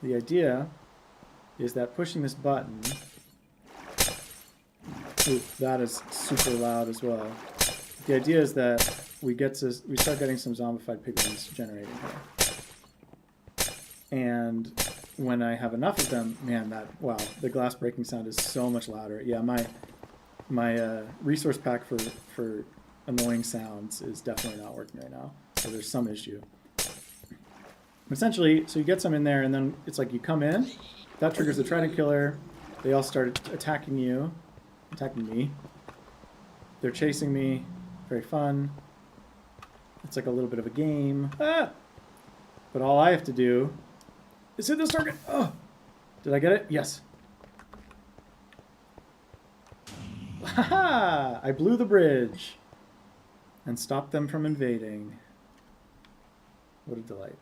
The idea is that pushing this button, ooh, that is super loud as well. The idea is that we start getting some zombified piglins generating here. And when I have enough of them, man, wow, the glass breaking sound is so much louder. Yeah, my resource pack for annoying sounds is definitely not working right now. So there's some issue. Essentially, so you get some in there, and then it's like you come in, that triggers the trident killer. They all start attacking me. They're chasing me. Very fun. It's like a little bit of a game. Ah! But all I have to do is hit this target. Oh! Did I get it? Yes. Ha-ha! I blew the bridge and stopped them from invading. What a delight.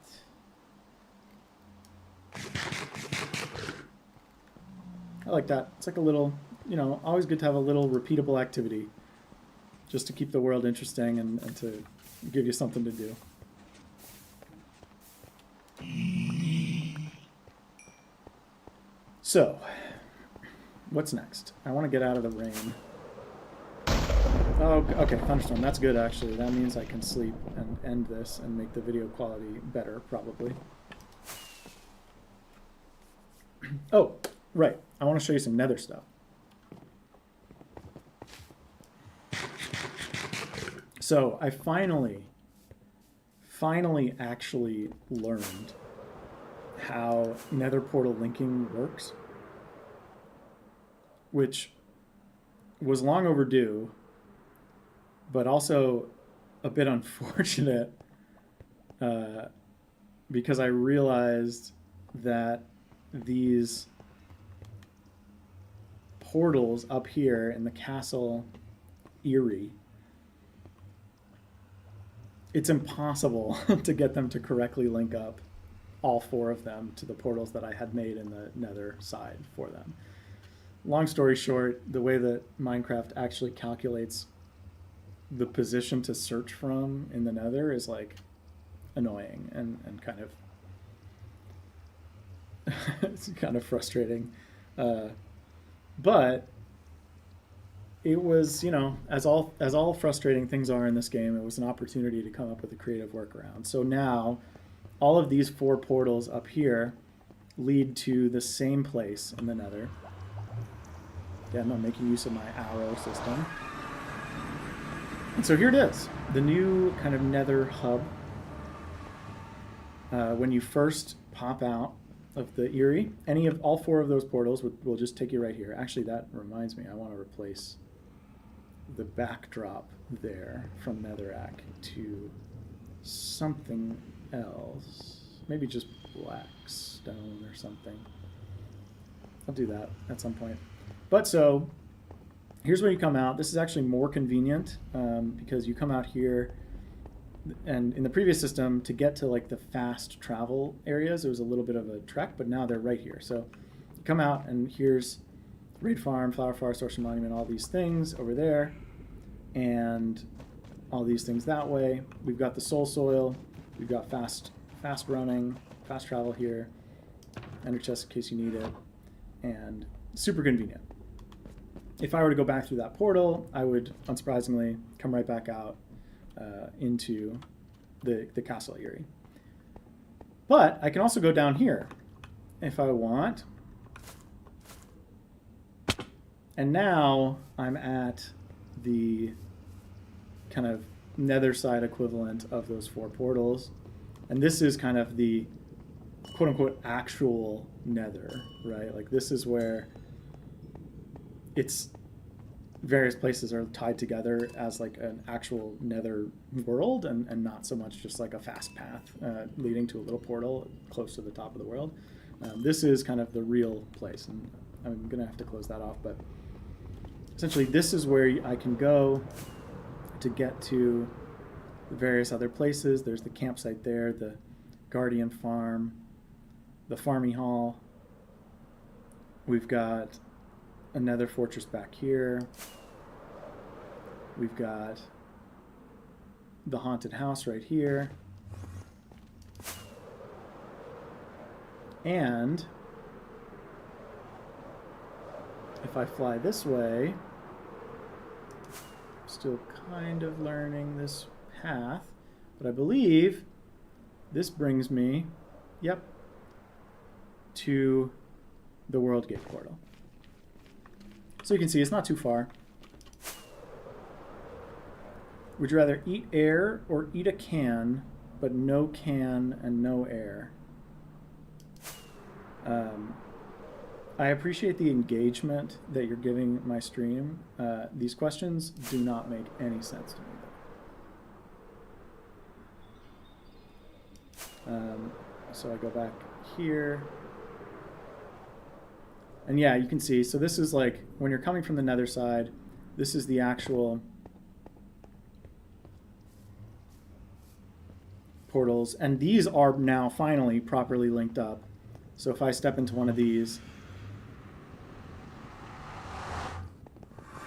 I like that. It's like a little, you know, always good to have a little repeatable activity. Just to keep the world interesting and to give you something to do. So, what's next? I want to get out of the rain. Oh, okay, thunderstorm. That's good, actually. That means I can sleep and end this and make the video quality better, probably. Oh, right. I want to show you some nether stuff. So I finally actually learned how nether portal linking works, which was long overdue, but also a bit unfortunate because I realized that these portals up here in the castle Eyrie, it's impossible to get them to correctly link up, all 4 of them, to the portals that I had made in the nether side for them. Long story short, the way that Minecraft actually calculates the position to search from in the nether is like annoying and kind of it's kind of frustrating. But it was, you know, as all frustrating things are in this game, it was an opportunity to come up with a creative workaround. So now all of these 4 portals up here lead to the same place in the nether. Again, I'm making use of my arrow system. And so here it is, the new kind of nether hub. When you first pop out of the Eyrie, all 4 of those portals will just take you right here. Actually, that reminds me, I want to replace the backdrop there from Netherrack to something else. Maybe just black stone or something. I'll do that at some point. But so here's where you come out. This is actually more convenient because you come out here, and in the previous system, to get to like the fast travel areas, it was a little bit of a trek, but now they're right here. So you come out, and here's Raid Farm, Flower Forest, Orchard Monument, all these things over there, and all these things that way. We've got the soul soil. We've got fast running, fast travel here, ender chest in case you need it, and super convenient. If I were to go back through that portal, I would, unsurprisingly, come right back out into the castle Eyrie. But I can also go down here if I want. And now I'm at the kind of nether side equivalent of those 4 portals. And this is kind of the quote-unquote actual nether, right? Like this is where it's various places are tied together as like an actual nether world and not so much just like a fast path leading to a little portal close to the top of the world. This is kind of the real place, and I'm gonna have to close that off, but essentially this is where I can go to get to the various other places. There's the campsite there, the Guardian Farm, the Farming Hall. We've got another fortress back here. We've got the haunted house right here. And if I fly this way, I'm still kind of learning this path, but I believe this brings me, yep, to the World Gate portal. So you can see it's not too far. Would you rather eat air or eat a can, but no can and no air? I appreciate the engagement that you're giving my stream. These questions do not make any sense to me. So I go back here. And yeah, you can see, so this is like, when you're coming from the nether side, this is the actual portals. And these are now finally properly linked up. So if I step into one of these,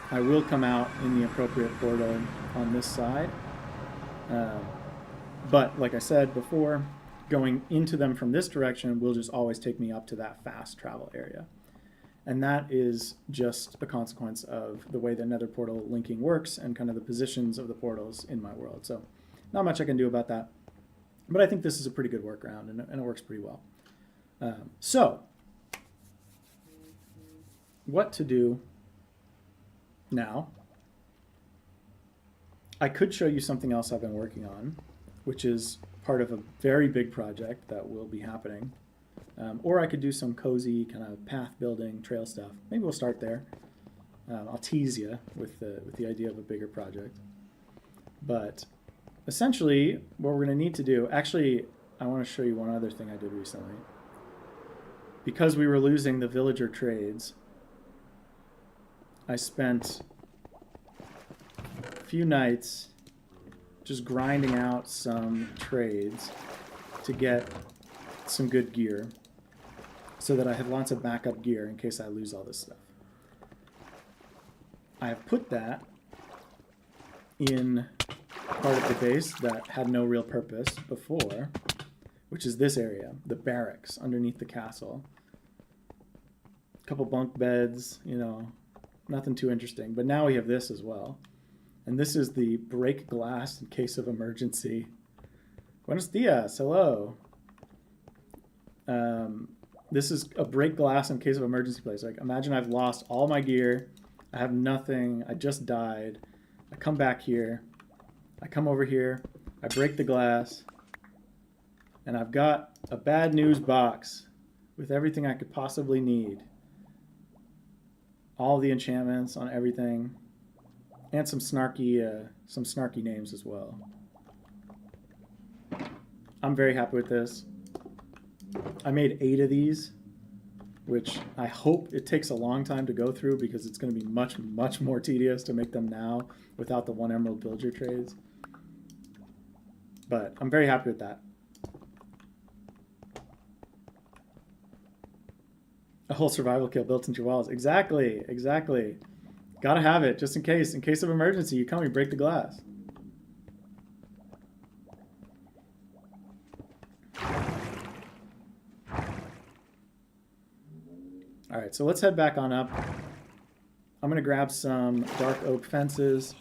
I will come out in the appropriate portal on this side. But like I said before, going into them from this direction will just always take me up to that fast travel area. And that is just a consequence of the way the nether portal linking works and kind of the positions of the portals in my world. So not much I can do about that. But I think this is a pretty good workaround, and it works pretty well. So what to do now? I could show you something else I've been working on, which is part of a very big project that will be happening. Or I could do some cozy kind of path building, trail stuff. Maybe we'll start there. I'll tease you with the idea of a bigger project. But essentially, what we're going to need to do, actually, I want to show you one other thing I did recently. Because we were losing the villager trades, I spent a few nights just grinding out some trades to get some good gear so that I had lots of backup gear in case I lose all this stuff. I have put that in part of the base that had no real purpose before, which is this area, the barracks underneath the castle. A couple bunk beds, you know, nothing too interesting. But now we have this as well. And this is the break glass in case of emergency. Buenos dias, hello. This is a break glass in case of emergency place. Like, imagine I've lost all my gear. I have nothing. I just died. I come back here. I come over here. I break the glass. And I've got a bad news box with everything I could possibly need. All the enchantments on everything. And some snarky names as well. I'm very happy with this. I made 8 of these, which I hope it takes a long time to go through because it's going to be much, much more tedious to make them now without the 1 emerald villager trades. But I'm very happy with that. A whole survival kit built into your walls. Exactly, exactly. Gotta have it just in case. In case of emergency, you come, you break the glass. All right, so let's head back on up. I'm gonna grab some dark oak fences,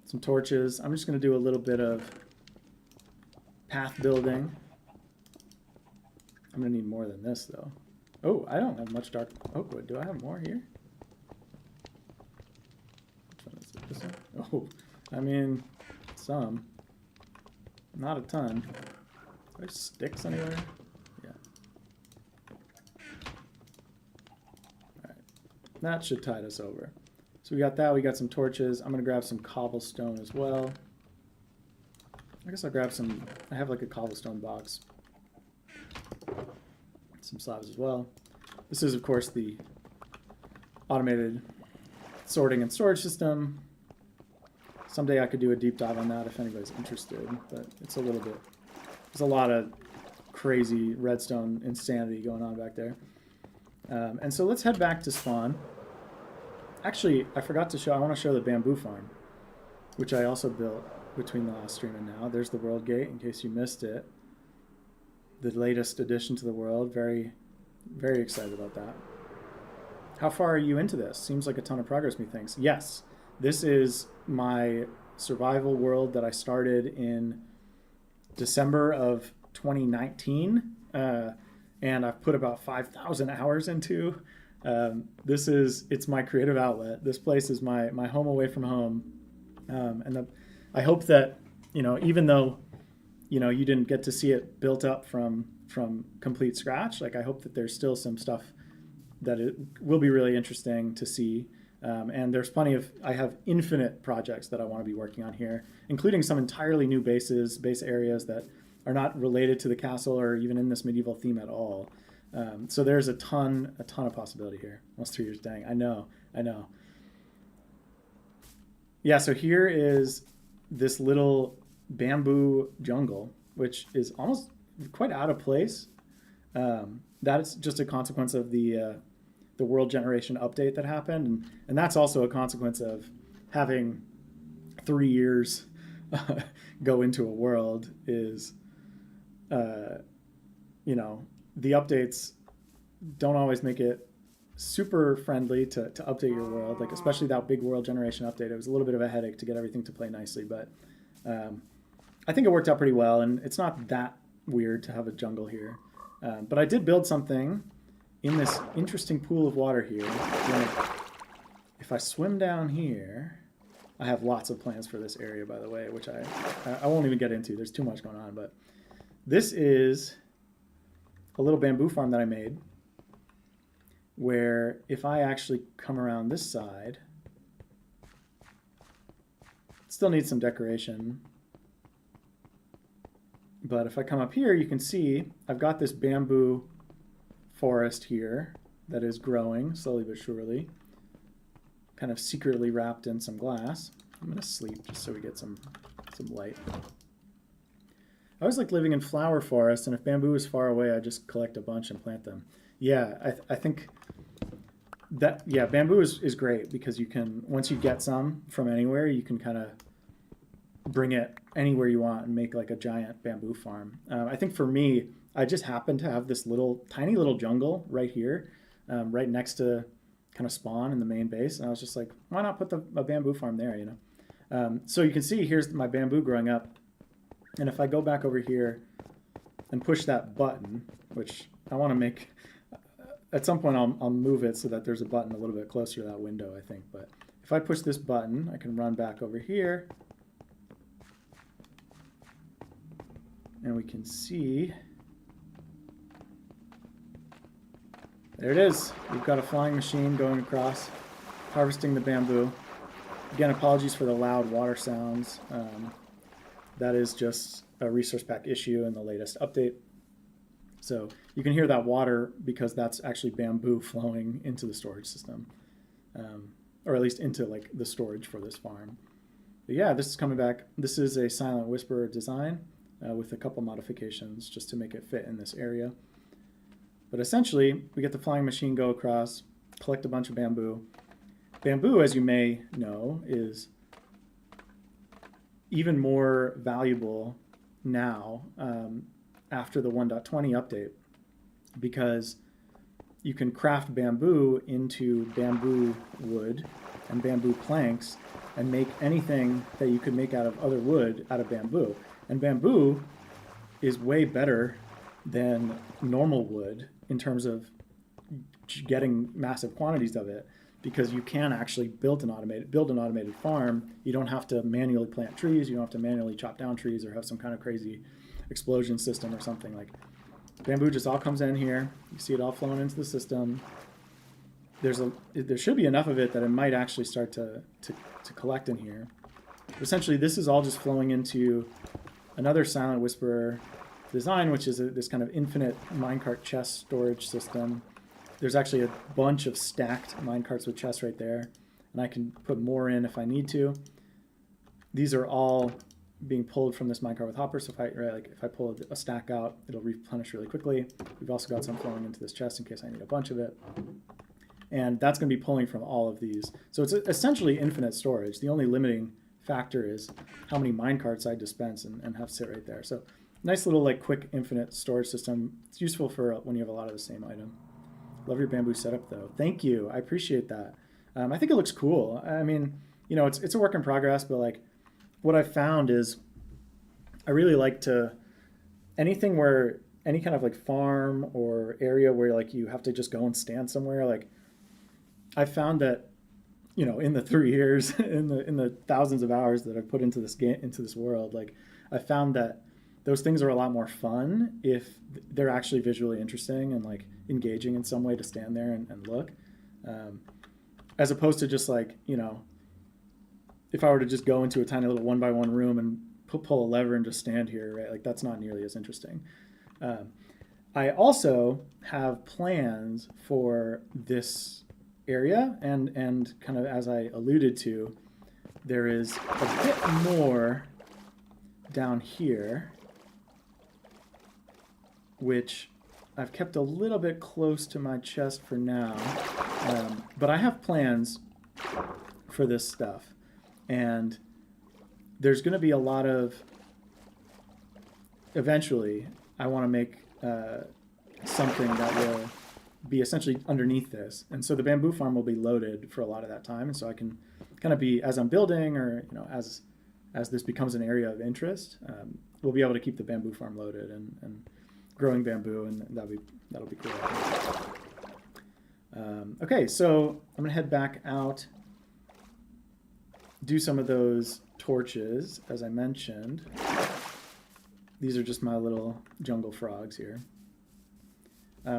some torches. I'm just gonna do a little bit of path building. I'm gonna need more than this though. Oh, I don't have much dark oak wood. Do I have more here? Which one is it? This one? Oh, I mean, some. Not a ton. Are there sticks anywhere? Yeah. Alright. That should tide us over. So we got that. We got some torches. I'm going to grab some cobblestone as well. I guess I'll grab some. I have like a cobblestone box. Some slabs as well. This is, of course, the automated sorting and storage system. Someday I could do a deep dive on that if anybody's interested, but it's a little bit, there's a lot of crazy redstone insanity going on back there. And so let's head back to spawn. Actually, I forgot to show, I want to show the bamboo farm, which I also built between the last stream and now. There's the world gate, in case you missed it. The latest addition to the world. Very, very excited about that. How far are you into this? Seems like a ton of progress, methinks. Yes, this is my survival world that I started in December of 2019, and I've put about 5,000 hours into. It's my creative outlet. This place is my home away from home, I hope that, you know, even though, you know, you didn't get to see it built up from complete scratch, like I hope that there's still some stuff that it will be really interesting to see. And there's plenty of, I have infinite projects that I want to be working on here, including some entirely new base areas that are not related to the castle or even in this medieval theme at all. So there's a ton of possibility here. Almost 3 years, dang, I know. Yeah, so here is this little bamboo jungle, which is almost quite out of place. That's just a consequence of the world generation update that happened, and that's also a consequence of having 3 years go into a world. Is you know, the updates don't always make it super friendly to update your world, like especially that big world generation update. It was a little bit of a headache to get everything to play nicely, but I think it worked out pretty well, and it's not that weird to have a jungle here. But I did build something in this interesting pool of water here. If I swim down here, I have lots of plans for this area, by the way, which I won't even get into. There's too much going on, but this is a little bamboo farm that I made, where if I actually come around this side, it still needs some decoration. But if I come up here, you can see I've got this bamboo forest here that is growing slowly but surely. kind of secretly wrapped in some glass. I'm going to sleep just so we get some light. I always like living in flower forests, and if bamboo is far away, I just collect a bunch and plant them. Yeah, I think that, yeah, bamboo is great because you can, once you get some from anywhere, you can kind of bring it anywhere you want and make like a giant bamboo farm. I think for me, I just happen to have this tiny little jungle right here, right next to kind of spawn in the main base. And I was just like, why not put a bamboo farm there, you know? So you can see here's my bamboo growing up. And if I go back over here and push that button, which I want to make, at some point I'll move it so that there's a button a little bit closer to that window, I think. But if I push this button, I can run back over here. And we can see, there it is. We've got a flying machine going across, harvesting the bamboo. Again, apologies for the loud water sounds. That is just a resource pack issue in the latest update. So you can hear that water because that's actually bamboo flowing into the storage system, or at least into like the storage for this farm. But yeah, this is coming back. This is a Silent Whisper design with a couple modifications just to make it fit in this area. But essentially, we get the flying machine go across, collect a bunch of bamboo. Bamboo, as you may know, is even more valuable now after the 1.20 update because you can craft bamboo into bamboo wood and bamboo planks and make anything that you could make out of other wood out of bamboo. And bamboo is way better than normal wood in terms of getting massive quantities of it, because you can actually build an automated farm. You don't have to manually plant trees. You don't have to manually chop down trees or have some kind of crazy explosion system or something. Like bamboo just all comes in here. You see it all flowing into the system. There should be enough of it that it might actually start to collect in here. Essentially, this is all just flowing into another Silent Whisperer design, which is this kind of infinite minecart chest storage system. There's actually a bunch of stacked minecarts with chests right there, and I can put more in if I need to. These are all being pulled from this minecart with hoppers. So if I pull a stack out, it'll replenish really quickly. We've also got some flowing into this chest in case I need a bunch of it. And that's going to be pulling from all of these. So it's essentially infinite storage. The only limiting factor is how many minecarts I dispense and have sit right there. So nice little like quick infinite storage system. It's useful for when you have a lot of the same item. Love your bamboo setup though. Thank you. I appreciate that. I think it looks cool. I mean, you know, it's a work in progress, but like what I've found is I really like to, anything where any kind of like farm or area where like you have to just go and stand somewhere, like I found that, you know, in the 3 years, in the thousands of hours that I've put into this game, into this world, like I found that those things are a lot more fun if they're actually visually interesting and like engaging in some way to stand there and look, as opposed to just like, you know, if I were to just go into a tiny little 1x1 room and pull a lever and just stand here, right? Like that's not nearly as interesting. I also have plans for this area, and kind of as I alluded to, there is a bit more down here, which I've kept a little bit close to my chest for now, but I have plans for this stuff, and there's going to be a lot of, eventually I want to make something that will be essentially underneath this, and so the bamboo farm will be loaded for a lot of that time, and so I can kind of be, as I'm building, or you know, as this becomes an area of interest, we'll be able to keep the bamboo farm loaded and growing bamboo, and that'll be cool. Okay, so I'm gonna head back out, do some of those torches as I mentioned. These are just my little jungle frogs here.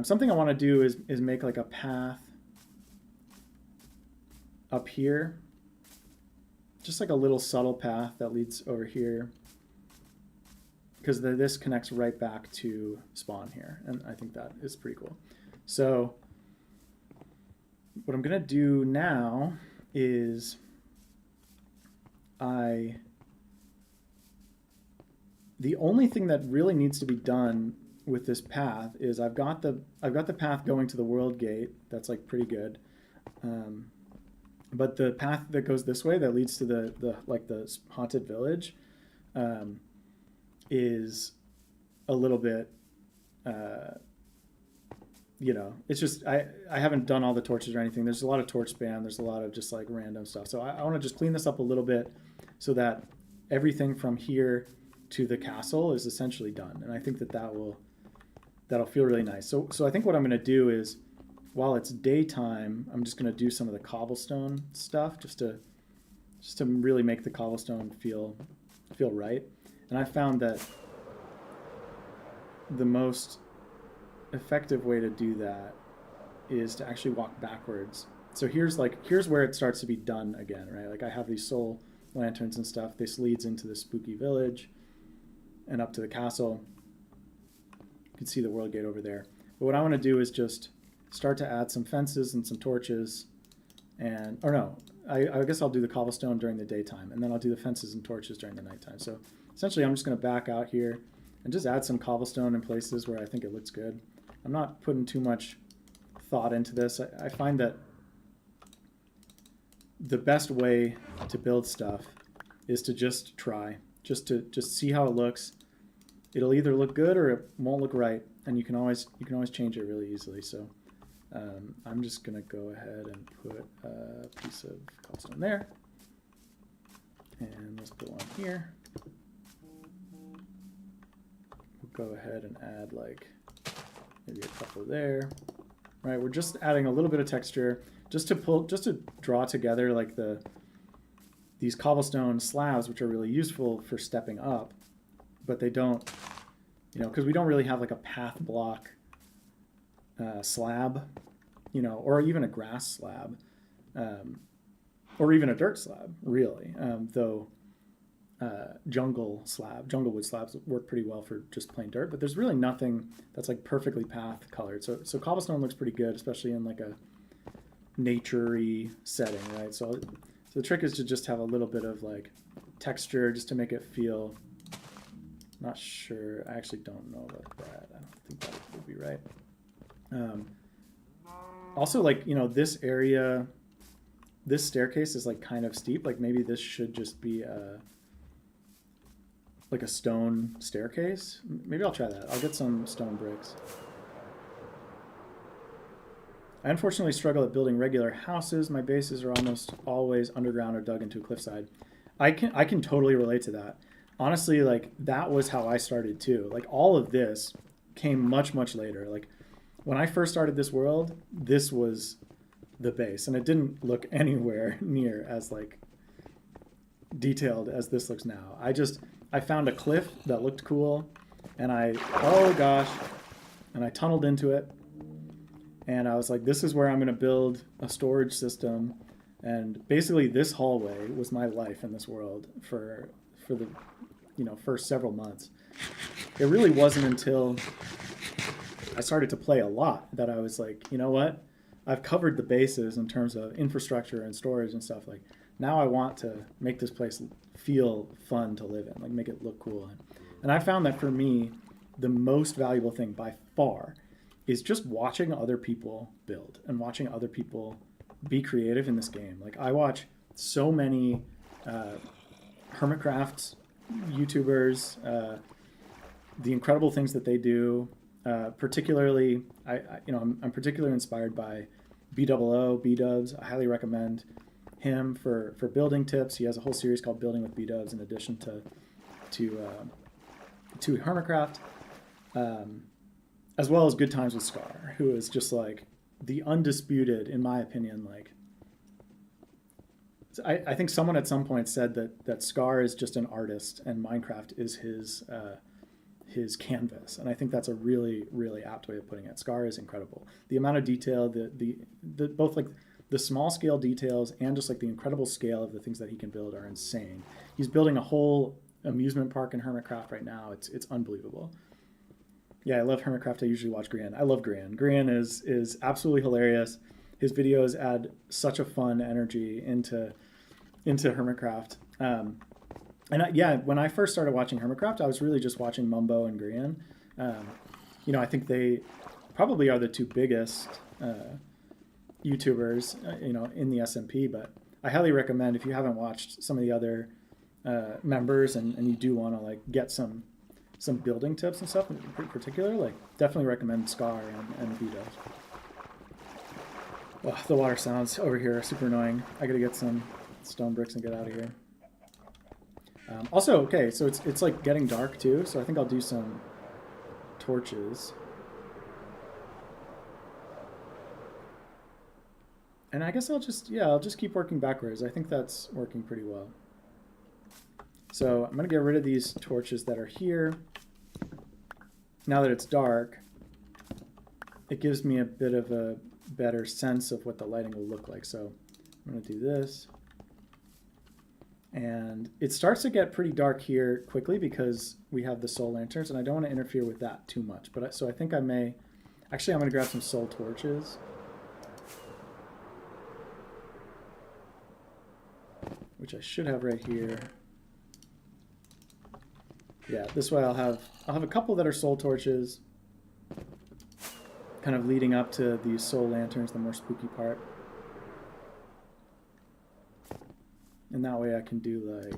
Something I want to do is make like a path up here, just like a little subtle path that leads over here, because this connects right back to spawn here, and I think that is pretty cool. So what I'm gonna do now is the only thing that really needs to be done with this path is I've got the path going to the world gate. That's like pretty good. But the path that goes this way that leads to the haunted village is a little bit it's just I haven't done all the torches or anything. There's a lot of torch spam. There's a lot of just like random stuff. So I want to just clean this up a little bit so that everything from here to the castle is essentially done. And I think that'll feel really nice. So I think what I'm going to do is, while it's daytime, I'm just going to do some of the cobblestone stuff just to really make the cobblestone feel right. And I found that the most effective way to do that is to actually walk backwards. So here's where it starts to be done again, right? Like I have these soul lanterns and stuff. This leads into the spooky village and up to the castle. You can see the world gate over there. But what I want to do is just start to add some fences and some torches, I guess I'll do the cobblestone during the daytime, and then I'll do the fences and torches during the nighttime. So essentially I'm just going to back out here and just add some cobblestone in places where I think it looks good. I'm not putting too much thought into this. I find that the best way to build stuff is to just try, just see how it looks. It'll either look good or it won't look right, and you can always change it really easily. So I'm just gonna go ahead and put a piece of cobblestone there, and let's put one here. We'll go ahead and add like maybe a couple there. Right, we're just adding a little bit of texture just to draw together like these cobblestone slabs, which are really useful for stepping up, but they don't, because we don't really have like a path block slab, or even a grass slab, or even a dirt slab, really. Though jungle wood slabs work pretty well for just plain dirt, but there's really nothing that's like perfectly path colored. So cobblestone looks pretty good, especially in like a nature-y setting, right? So the trick is to just have a little bit of like texture just to make it feel, not sure, I actually don't know about that. I don't think that would be right. Also, like, this area, this staircase is like kind of steep. Like maybe this should just be like a stone staircase. Maybe I'll try that. I'll get some stone bricks. I unfortunately struggle at building regular houses. My bases are almost always underground or dug into a cliffside. I can totally relate to that. Honestly, like that was how I started too. Like all of this came much, much later. Like when I first started this world, this was the base, and it didn't look anywhere near as like detailed as this looks now. I found a cliff that looked cool, and I tunneled into it, and I was like, this is where I'm going to build a storage system. And basically this hallway was my life in this world for the first several months. It really wasn't until I started to play a lot that I was like, you know what? I've covered the bases in terms of infrastructure and storage and stuff. Like now I want to make this place feel fun to live in, like make it look cool. And I found that for me, the most valuable thing by far is just watching other people build and watching other people be creative in this game. Like I watch so many Hermitcraft YouTubers, the incredible things that they do. Particularly, I'm particularly inspired by BOO, B-Dubs. I highly recommend him for building tips. He has a whole series called Building with B-Dubs in addition to Hermitcraft, as well as Good Times with Scar, who is just like the undisputed, in my opinion, like I think someone at some point said that Scar is just an artist and Minecraft is his canvas, and I think that's a really, really apt way of putting it. Scar is incredible. The amount of detail, the both like the small scale details and just like the incredible scale of the things that he can build are insane. He's building a whole amusement park in Hermitcraft right now. It's unbelievable. Yeah, I love Hermitcraft. I usually watch Grian. I love Grian. Grian is absolutely hilarious. his videos add such a fun energy into Hermitcraft. Yeah, when I first started watching Hermitcraft, I was really just watching Mumbo and Grian. I think they probably are the two biggest YouTubers, in the SMP. But I highly recommend, if you haven't watched some of the other members and you do want to like get some building tips and stuff in particular, like definitely recommend Scar and Vito. Oh, the water sounds over here are super annoying. I gotta get some stone bricks and get out of here. Also, okay, so it's like getting dark too, so I think I'll do some torches. And I guess I'll just keep working backwards. I think that's working pretty well. So I'm gonna get rid of these torches that are here. Now that it's dark, it gives me a bit of a better sense of what the lighting will look like. So I'm gonna do this. And it starts to get pretty dark here quickly because we have the soul lanterns, and I don't want to interfere with that too much. But so I think I may, actually I'm going to grab some soul torches, which I should have right here. Yeah, this way I'll have a couple that are soul torches, kind of leading up to these soul lanterns, the more spooky part. And that way I can do like,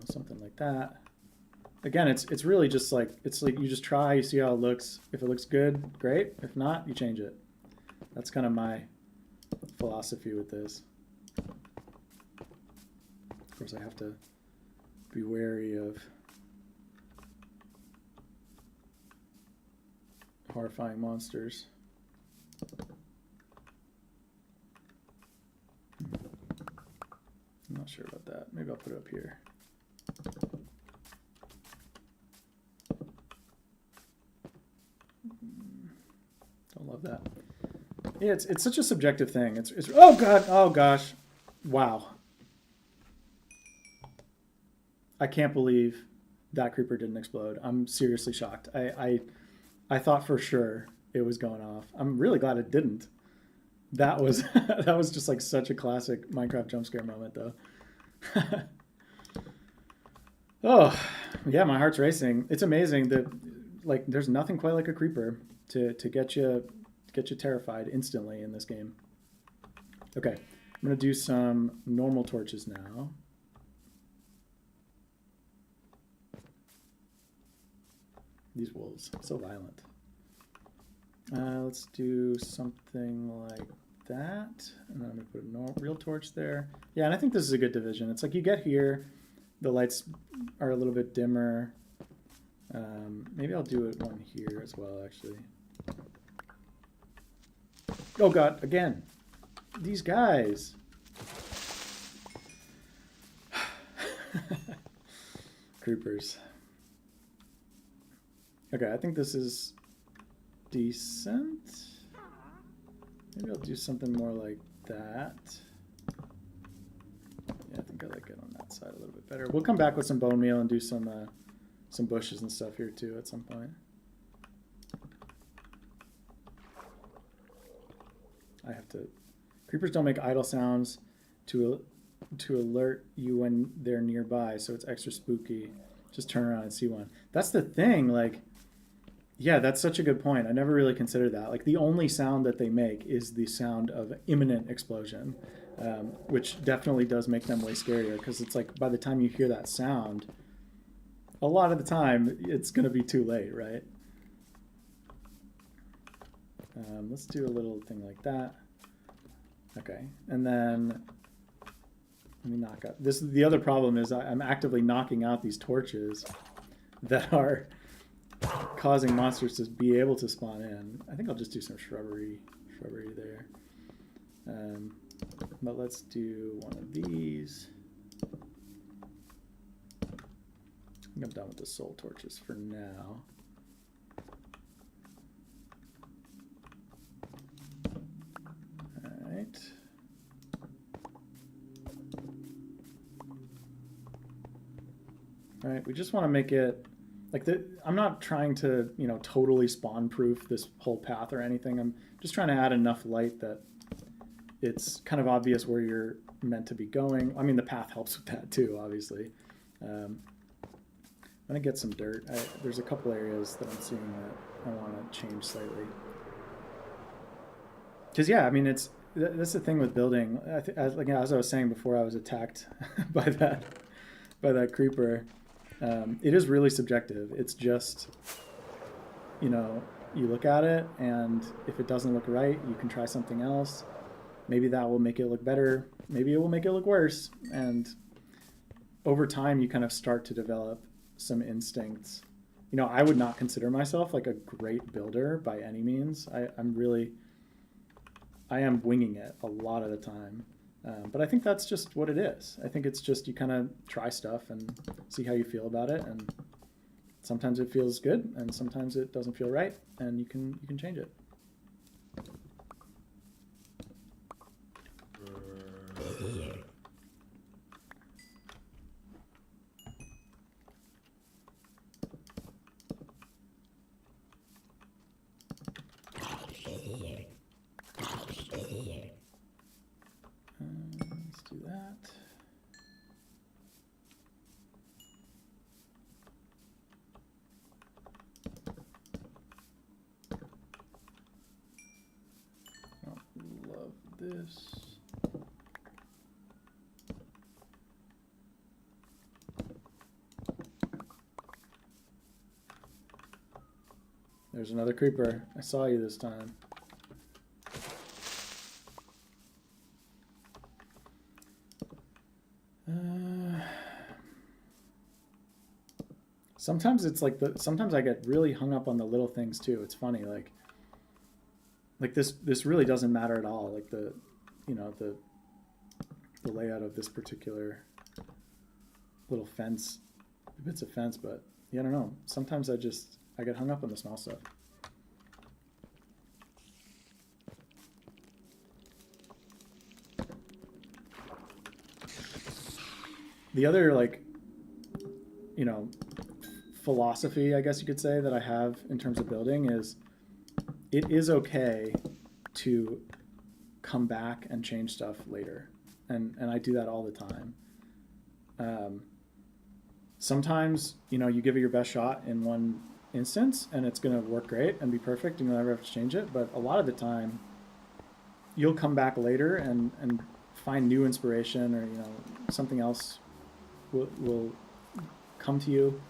something like that. Again, it's really just like, it's like you just try, you see how it looks. If it looks good, great. If not, you change it. That's kind of my philosophy with this. Of course, I have to be wary of horrifying monsters. I'm not sure about that. Maybe I'll put it up here. Don't love that. Yeah, it's such a subjective thing. It's oh god, oh gosh, wow. I can't believe that creeper didn't explode. I'm seriously shocked. I thought for sure it was going off. I'm really glad it didn't. That was that was just like such a classic Minecraft jump scare moment, though. Oh, yeah, my heart's racing. It's amazing that like there's nothing quite like a creeper to get you terrified instantly in this game. Okay, I'm gonna do some normal torches now. These wolves, so violent. Let's do something like that, and then I'm gonna put a real torch there. Yeah, and I think this is a good division. It's like you get here, the lights are a little bit dimmer. Maybe I'll do it one here as well, actually. Oh god, again, these guys. Creepers. Okay, I think this is decent. Maybe I'll do something more like that. Yeah, I think I like it on that side a little bit better. We'll come back with some bone meal and do some bushes and stuff here too at some point. I have to. Creepers don't make idle sounds to alert you when they're nearby, so it's extra spooky. Just turn around and see one. That's the thing, like. Yeah, that's such a good point. I never really considered that. Like the only sound that they make is the sound of imminent explosion, which definitely does make them way scarier because it's like by the time you hear that sound, a lot of the time it's going to be too late, right? Let's do a little thing like that. Okay, and then let me knock out. This the other problem is I'm actively knocking out these torches that are causing monsters to be able to spawn in. I think I'll just do some shrubbery there. But let's do one of these. I think I'm done with the soul torches for now. All right. All right, we just want to make it. like I'm not trying to, you know, totally spawn proof this whole path or anything. I'm just trying to add enough light that it's kind of obvious where you're meant to be going. I mean, the path helps with that too, obviously. I'm gonna get some dirt. There's a couple areas that I'm seeing that I want to change slightly. Because yeah, I mean, that's the thing with building. As I was saying before, I was attacked by that creeper. It is really subjective. It's just, you know, you look at it, and if it doesn't look right, you can try something else. Maybe that will make it look better. Maybe it will make it look worse. And over time, you kind of start to develop some instincts. You know, I would not consider myself like a great builder by any means. I am winging it a lot of the time. But I think that's just what it is. I think it's just you kind of try stuff and see how you feel about it. And sometimes it feels good, and sometimes it doesn't feel right, and you can change it. Let's do that. I don't love this. There's another creeper. I saw you this time. Sometimes it's like sometimes I get really hung up on the little things too. It's funny, like this really doesn't matter at all. Like the layout of this particular little fence, bits of fence, but yeah, I don't know. Sometimes I get hung up on the small stuff. The other, like, you know, philosophy, I guess you could say, that I have in terms of building is it is okay to come back and change stuff later. And I do that all the time. Sometimes, you know, you give it your best shot in one instance and it's going to work great and be perfect and you'll never have to change it. But a lot of the time, you'll come back later and find new inspiration, or, you know, something else will come to you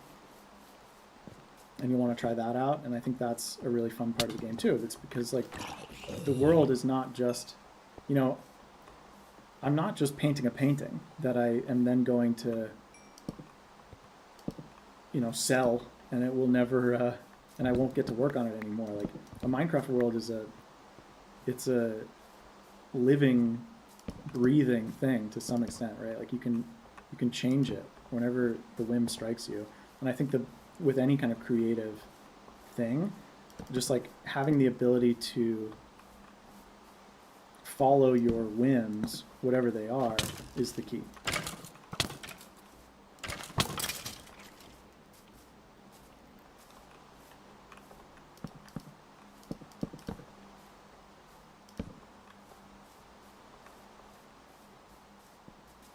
and you want to try that out. And I think that's a really fun part of the game too. It's because, like, the world is not just, you know, I'm not just painting a painting that I am then going to, you know, sell, and it will never and I won't get to work on it anymore. Like, a Minecraft world is it's a living, breathing thing to some extent, right? Like, you can change it whenever the whim strikes you. And I think that with any kind of creative thing, just like having the ability to follow your whims, whatever they are, is the key.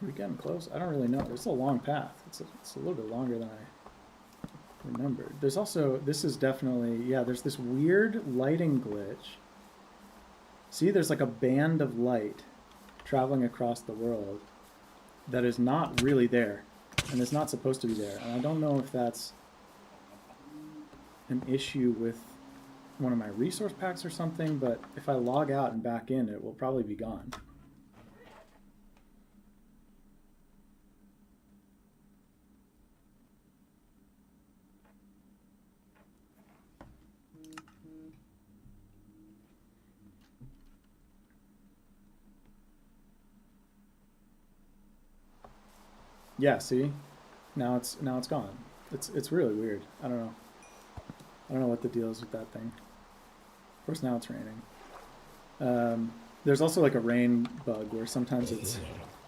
Are we getting close? I don't really know. It's a long path. It's a little bit longer than I remembered. There's also, this is definitely, yeah, there's this weird lighting glitch. See, there's like a band of light traveling across the world that is not really there, and it's not supposed to be there. And I don't know if that's an issue with one of my resource packs or something, but if I log out and back in, it will probably be gone. Yeah, see? Now it's gone. It's really weird. I don't know what the deal is with that thing. Of course, now it's raining. There's also like a rain bug where sometimes it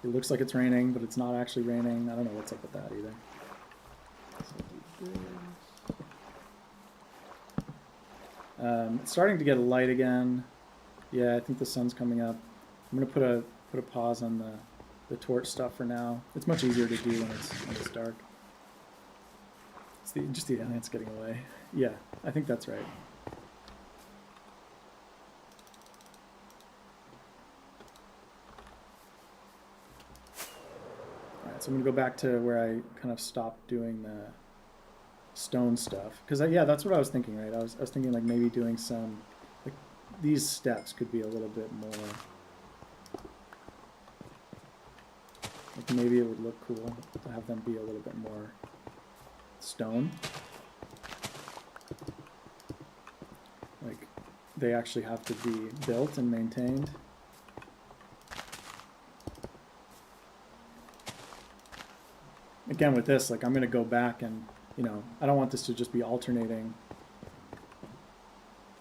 looks like it's raining, but it's not actually raining. I don't know what's up with that either. So It's starting to get light again. Yeah, I think the sun's coming up. I'm gonna put a pause on the torch stuff for now. It's much easier to do when it's dark. It's just the ants getting away. Yeah, I think that's right. Alright, so I'm gonna go back to where I kind of stopped doing the stone stuff. Because yeah, that's what I was thinking, right? I was thinking like maybe doing some, like these steps could be a little bit more, like maybe it would look cool to have them be a little bit more stone. Like they actually have to be built and maintained. Again, with this, like I'm going to go back and, you know, I don't want this to just be alternating.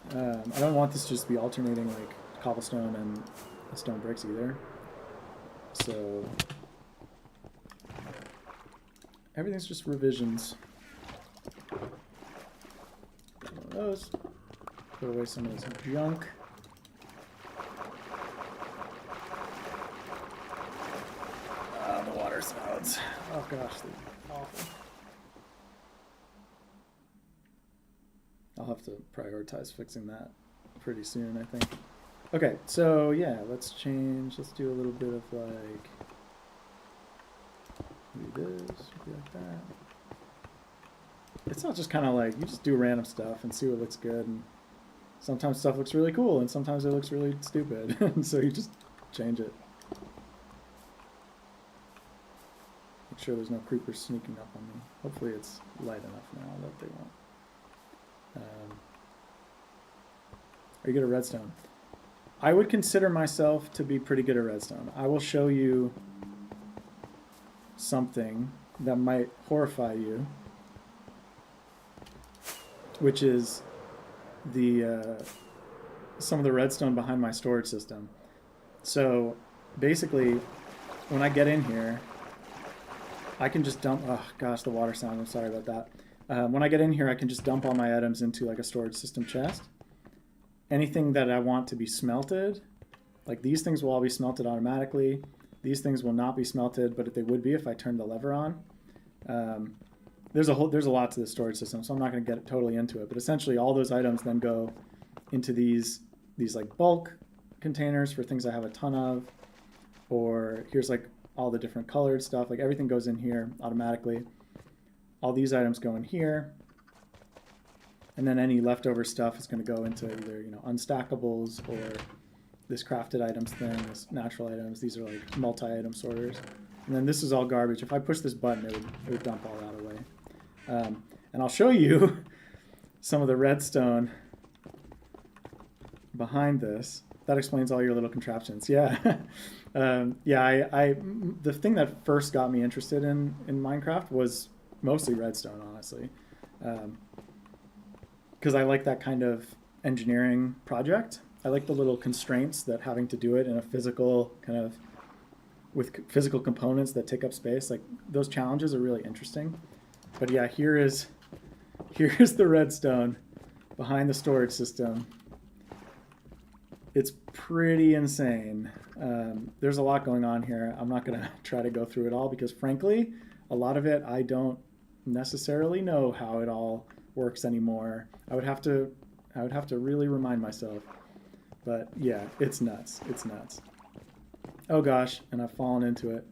I don't want this to just be alternating like cobblestone and stone bricks either. So everything's just revisions. One of those. Put away some of this junk. The water spouts. Oh gosh, they're awful. I'll have to prioritize fixing that pretty soon, I think. Okay, so yeah, let's change. Let's do a little bit of like, do this, do like that. It's not just kind of like, you just do random stuff and see what looks good. And sometimes stuff looks really cool and sometimes it looks really stupid. And so you just change it. Make sure there's no creepers sneaking up on me. Hopefully it's light enough now that they won't. Are you good at redstone? I would consider myself to be pretty good at redstone. I will show you something that might horrify you, which is the some of the redstone behind my storage system. So basically, when I get in here, I can just dump, oh gosh, the water sound, I'm sorry about that. When I get in here, I can just dump all my items into like a storage system chest. Anything that I want to be smelted, like these things will all be smelted automatically. These things will not be smelted, but they would be if I turned the lever on. There's a lot to the storage system, so I'm not going to get totally into it. But essentially, all those items then go into these like bulk containers for things I have a ton of, or here's like all the different colored stuff. Like everything goes in here automatically. All these items go in here. And then any leftover stuff is going to go into either, you know, unstackables or this crafted items thing, this natural items. These are like multi-item sorters. And then this is all garbage. If I push this button, it would dump all that away. And I'll show you some of the redstone behind this. That explains all your little contraptions. Yeah. The thing that first got me interested in Minecraft was mostly redstone, honestly. Because I like that kind of engineering project. I like the little constraints that having to do it in a physical kind of, with physical components that take up space. Like those challenges are really interesting. But yeah, here's the redstone behind the storage system. It's pretty insane. There's a lot going on here. I'm not gonna try to go through it all because frankly, a lot of it I don't necessarily know how it all works anymore. I would have to really remind myself. But yeah, it's nuts. It's nuts. Oh gosh, and I've fallen into it.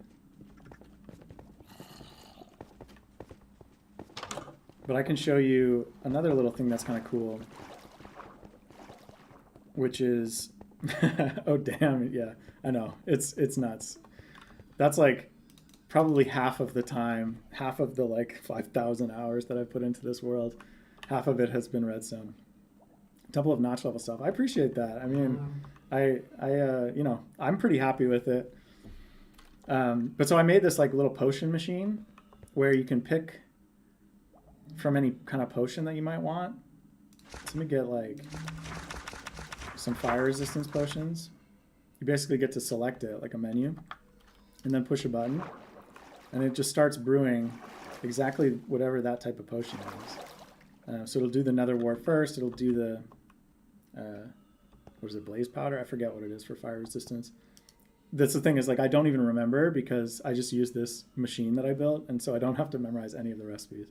But I can show you another little thing that's kind of cool, which is oh damn, yeah, I know. It's nuts. That's like probably half of the time, half of the like 5,000 hours that I've put into this world, half of it has been redstone. Temple of Notch level stuff. I appreciate that. I mean, you know, I'm pretty happy with it. But so I made this like little potion machine where you can pick from any kind of potion that you might want. So let me get like some fire resistance potions. You basically get to select it like a menu and then push a button and it just starts brewing exactly whatever that type of potion is. So it'll do the nether wart first, it'll do the what is it, blaze powder? I forget what it is for fire resistance. That's the thing, is like I don't even remember because I just use this machine that I built, and so I don't have to memorize any of the recipes.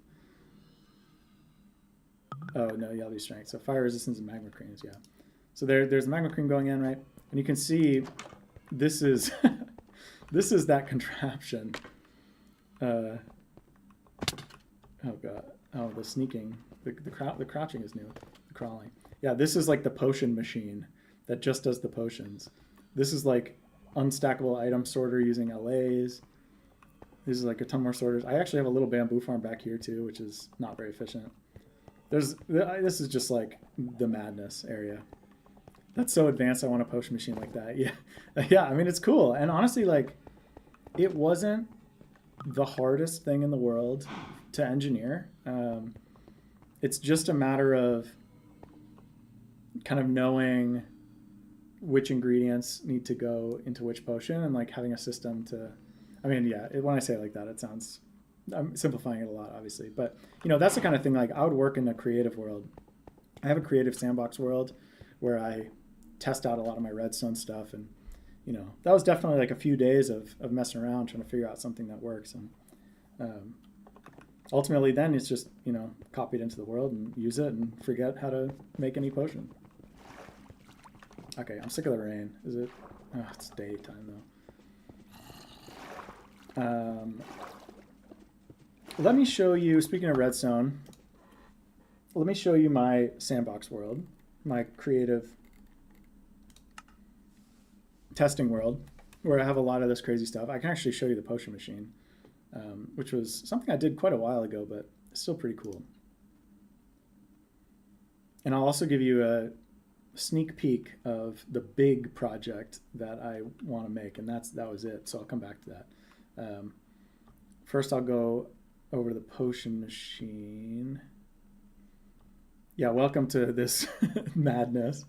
Oh no, yeah, these strength. So fire resistance and magma creams, yeah. So there's magma cream going in, right? And you can see this is this is that contraption. Oh god. Oh, the sneaking. The crouching is new. The crawling. Yeah, this is like the potion machine that just does the potions. This is like unstackable item sorter using LAs. This is like a ton more sorters. I actually have a little bamboo farm back here too, which is not very efficient. This is just like the madness area. That's so advanced. I want a potion machine like that. Yeah, yeah. I mean, it's cool. And honestly, like, it wasn't the hardest thing in the world to engineer. It's just a matter of kind of knowing which ingredients need to go into which potion and like having a system to. I mean, yeah. When I say it like that, it sounds. I'm simplifying it a lot, obviously, but you know, that's the kind of thing. Like, I would work in a creative world. I have a creative sandbox world where I test out a lot of my redstone stuff, and you know, that was definitely like a few days of messing around trying to figure out something that works. And ultimately, then it's just, you know, copy it into the world and use it and forget how to make any potion. Okay, I'm sick of the rain. Is it? Oh, it's daytime though. Let me show you, speaking of redstone, let me show you my sandbox world, my creative testing world, where I have a lot of this crazy stuff. I can actually show you the potion machine, which was something I did quite a while ago, but it's still pretty cool. And I'll also give you a sneak peek of the big project that I want to make, and that was it. So I'll come back to that. First, I'll go over the potion machine. Yeah, welcome to this madness.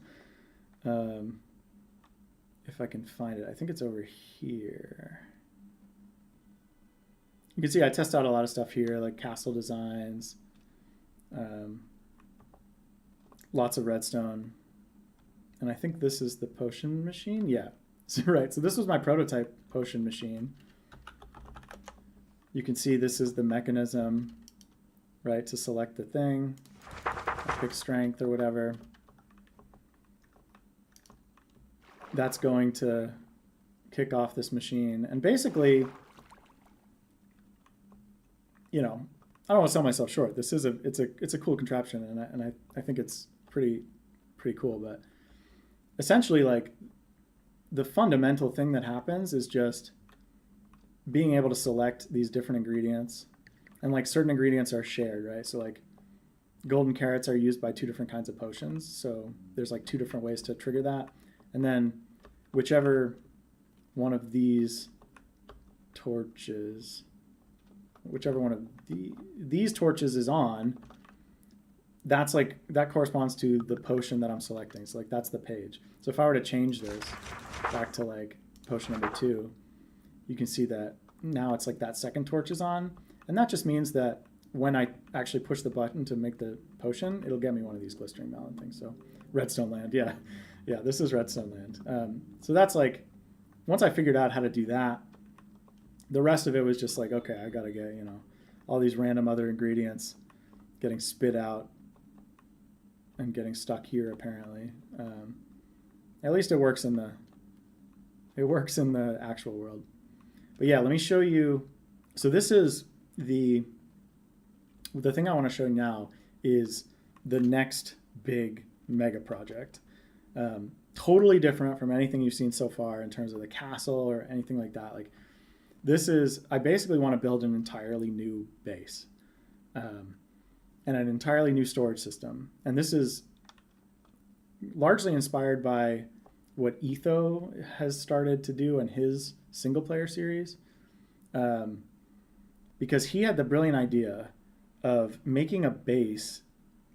If I can find it, I think it's over here. You can see I test out a lot of stuff here, like castle designs, lots of redstone. And I think this is the potion machine. Yeah, so, right. So this was my prototype potion machine. You can see this is the mechanism, right, to select the thing. I pick strength or whatever. That's going to kick off this machine. And basically, you know, I don't want to sell myself short. This is it's a cool contraption, and I think it's pretty cool. But essentially, like, the fundamental thing that happens is just being able to select these different ingredients, and like certain ingredients are shared, right? So like golden carrots are used by 2 different kinds of potions. So there's like 2 different ways to trigger that. And then whichever one of these torches, whichever one of these torches is on, that's like, that corresponds to the potion that I'm selecting. So like that's the page. So if I were to change this back to like potion number 2, you can see that now it's like that second torch is on. And that just means that when I actually push the button to make the potion, it'll get me one of these glistering melon things. So redstone land, yeah. Yeah, this is redstone land. So that's like, once I figured out how to do that, the rest of it was just like, okay, I gotta get, you know, all these random other ingredients getting spit out and getting stuck here apparently. At least it works in the actual world. But yeah, let me show you. So this is the thing I want to show you now is the next big mega project. Totally different from anything you've seen so far in terms of the castle or anything like that. Like, this is, I basically want to build an entirely new base and an entirely new storage system. And this is largely inspired by what Etho has started to do in his single player series. Because he had the brilliant idea of making a base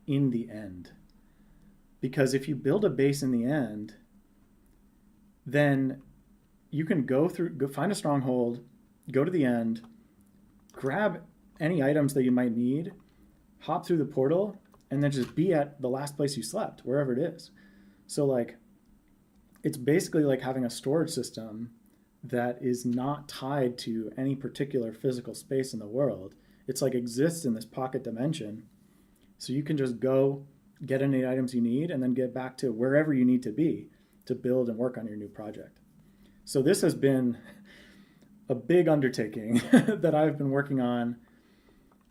in the end. Because if you build a base in the end, then you can go find a stronghold, go to the end, grab any items that you might need, hop through the portal, and then just be at the last place you slept, wherever it is. So like, it's basically like having a storage system that is not tied to any particular physical space in the world. It's like exists in this pocket dimension. So you can just go get any items you need and then get back to wherever you need to be to build and work on your new project. So this has been a big undertaking that I've been working on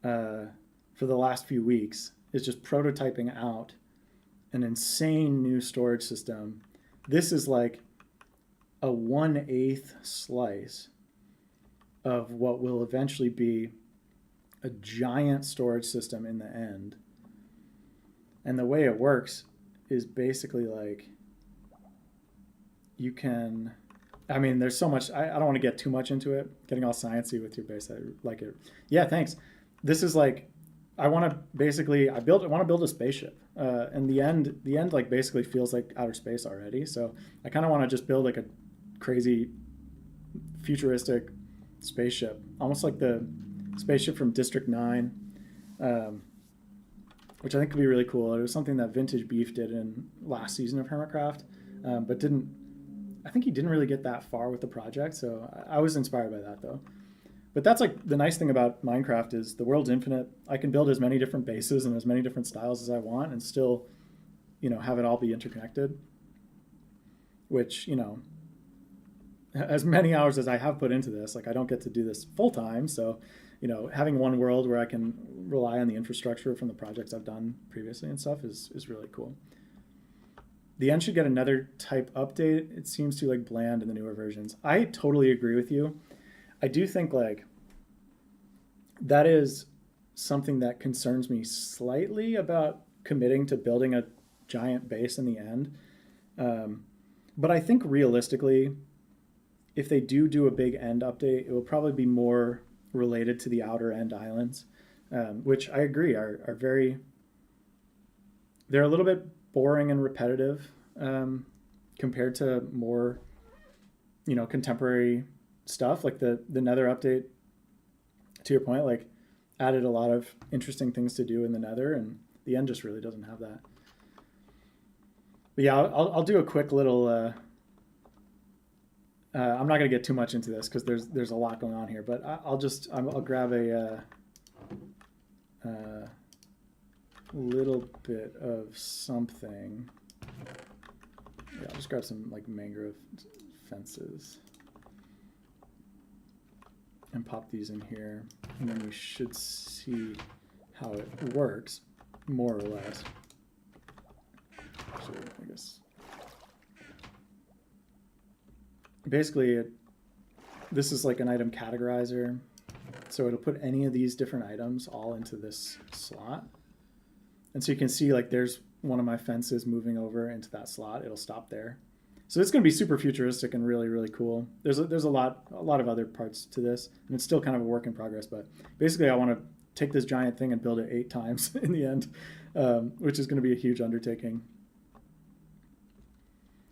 for the last few weeks, is just prototyping out an insane new storage system. This is like a 1/8 slice of what will eventually be a giant storage system in the end. And the way it works is basically like you can, I mean, there's so much, I don't want to get too much into it, getting all sciencey with your base. I like it. Yeah, thanks. This is like, I want to basically, I want to build a spaceship. And the end like basically feels like outer space already. So I kind of want to just build like a crazy futuristic spaceship, almost like the spaceship from District 9, which I think could be really cool. It was something that Vintage Beef did in last season of Hermitcraft, but I think he didn't really get that far with the project, so I was inspired by that though. But that's like the nice thing about Minecraft is the world's infinite. I can build as many different bases and as many different styles as I want and still, have it all be interconnected, which, as many hours as I have put into this, like I don't get to do this full time. So, having one world where I can rely on the infrastructure from the projects I've done previously and stuff is really cool. The end should get another type update. It seems too like bland in the newer versions. I totally agree with you. I do think like that is something that concerns me slightly about committing to building a giant base in the end. But I think realistically, if they do a big end update, it will probably be more related to the outer end islands, which I agree are very, they're a little bit boring and repetitive compared to more, contemporary stuff. Like the Nether update, to your point, like added a lot of interesting things to do in the Nether, and the end just really doesn't have that. But yeah, I'll do a quick little. I'm not going to get too much into this because there's a lot going on here, but I'll grab a little bit of something. Yeah, I'll just grab some like mangrove fences and pop these in here, and then we should see how it works, more or less. So I guess basically this is like an item categorizer, so it'll put any of these different items all into this slot. And so you can see like there's one of my fences moving over into that slot. It'll stop there. So it's going to be super futuristic and really, really cool. There's a lot of other parts to this, and it's still kind of a work in progress. But basically, I want to take this giant thing and build it 8 times in the end, which is going to be a huge undertaking.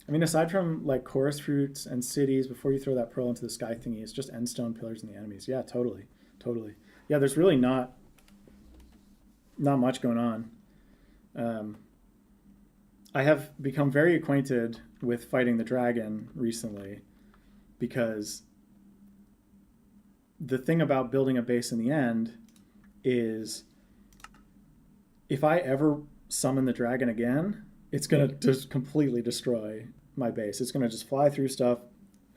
I mean, aside from like chorus fruits and cities, before you throw that pearl into the sky thingy, it's just endstone pillars and the enemies. Yeah, totally. Yeah, there's really not much going on. I have become very acquainted with fighting the dragon recently, because the thing about building a base in the end is if I ever summon the dragon again, it's going to just completely destroy my base. It's going to just fly through stuff,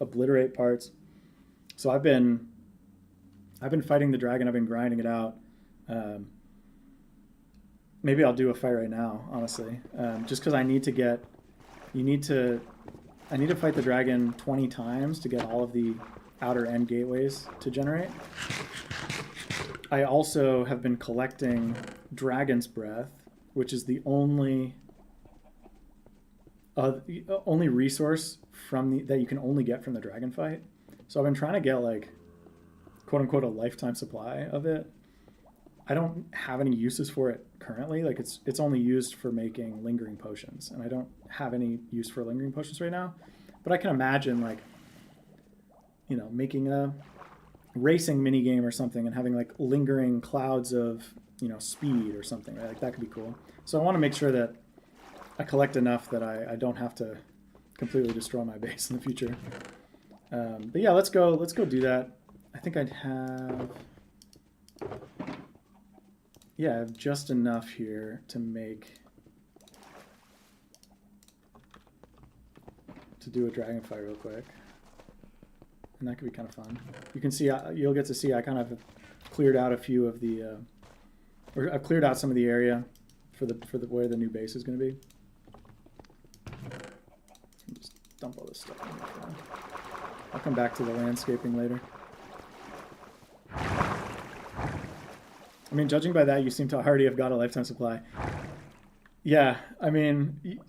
obliterate parts. So I've been fighting the dragon. I've been grinding it out. Maybe I'll do a fight right now, honestly, just because I need to fight the dragon 20 times to get all of the outer end gateways to generate. I also have been collecting Dragon's Breath, which is the only resource that you can only get from the dragon fight. So I've been trying to get like, quote unquote, a lifetime supply of it. I don't have any uses for it currently. Like it's only used for making lingering potions, and I don't have any use for lingering potions right now. But I can imagine like, making a racing mini game or something and having like lingering clouds of, speed or something, right? Like that could be cool. So I want to make sure that I collect enough that I don't have to completely destroy my base in the future. But yeah, let's go do that. I think I'd have, yeah, I have just enough here to do a dragonfly real quick. And that could be kind of fun. You can see, you'll get to see I kind of cleared out a few of the, or I've cleared out some of the area for the where the new base is going to be. Just dump all this stuff in here. I'll come back to the landscaping later. I mean, judging by that, you seem to already have got a lifetime supply. Yeah, I mean,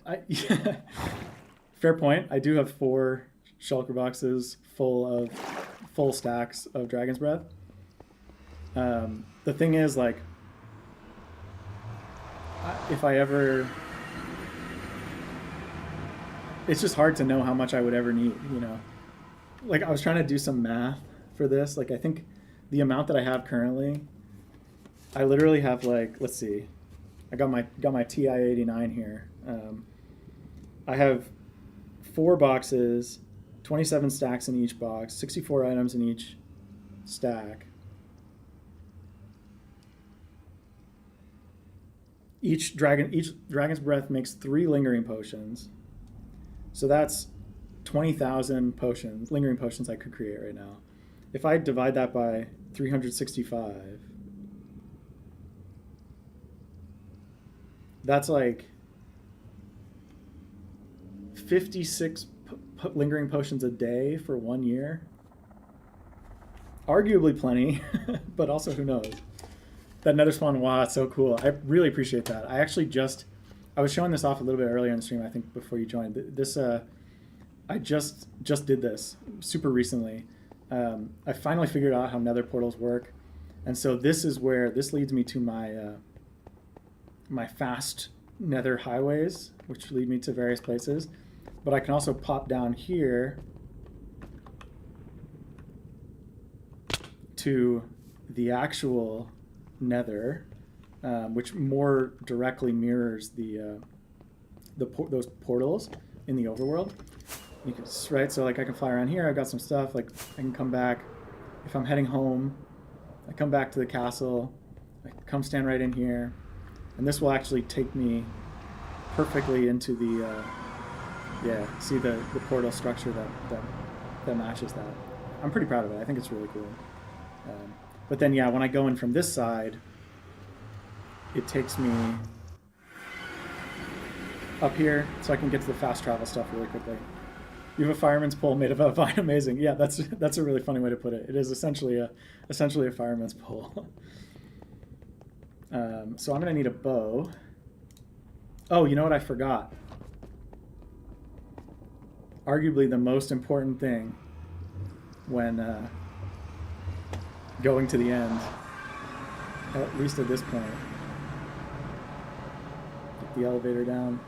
fair point. I do have 4 shulker boxes full stacks of Dragon's Breath. The thing is, like, if I ever, it's just hard to know how much I would ever need, you know. Like, I was trying to do some math for this. Like, I think the amount that I have currently, I literally have, like, let's see, I got my TI-89 here. I have 4 boxes, 27 stacks in each box, 64 items in each stack. Each Dragon's Breath makes 3 lingering potions. So that's 20,000 potions, lingering potions I could create right now. If I divide that by 365, that's like 56 lingering potions a day for 1 year. Arguably plenty, but also who knows. That nether spawn, wow, it's so cool. I really appreciate that. I actually I was showing this off a little bit earlier in the stream, I think before you joined. This, I just did this super recently. I finally figured out how nether portals work. And so this leads me to my fast nether highways, which lead me to various places. But I can also pop down here to the actual nether, which more directly mirrors those portals in the overworld. You can, right, so like I can fly around here. I've got some stuff. Like I can come back if I'm heading home. I come back to the castle. I come stand right in here, and this will actually take me perfectly into the see the portal structure that matches that. I'm pretty proud of it. I think it's really cool. But then yeah, when I go in from this side, it takes me up here so I can get to the fast travel stuff really quickly. You have a fireman's pole made of a vine. Amazing. Yeah, that's a really funny way to put it. It is essentially a fireman's pole. So I'm gonna need a bow. Oh, you know what I forgot? Arguably the most important thing when going to the end, at least at this point. Get the elevator down.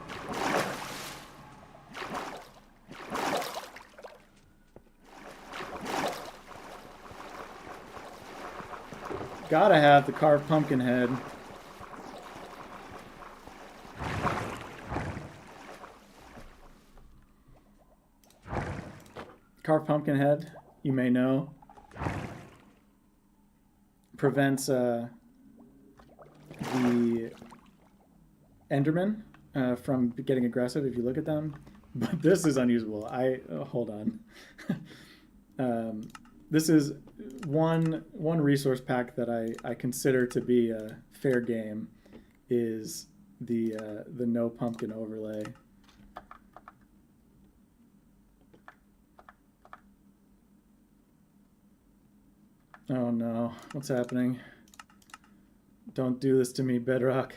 Gotta have the carved pumpkin head. Carved pumpkin head, you may know, prevents the Enderman from getting aggressive if you look at them. But this is unusable. Hold on. This is one resource pack that I consider to be a fair game is the no pumpkin overlay. Oh no, what's happening? Don't do this to me, Bedrock.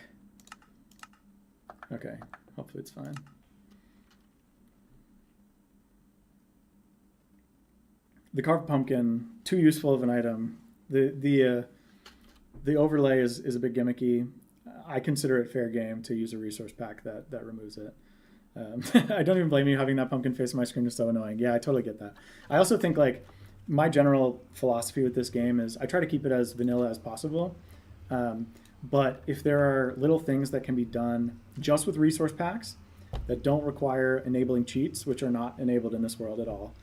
Okay, hopefully it's fine. The carved pumpkin, too useful of an item. The overlay is a bit gimmicky. I consider it fair game to use a resource pack that removes it. I don't even blame you. Having that pumpkin face on my screen is so annoying. Yeah, I totally get that. I also think like my general philosophy with this game is I try to keep it as vanilla as possible. But if there are little things that can be done just with resource packs, that don't require enabling cheats, which are not enabled in this world at all,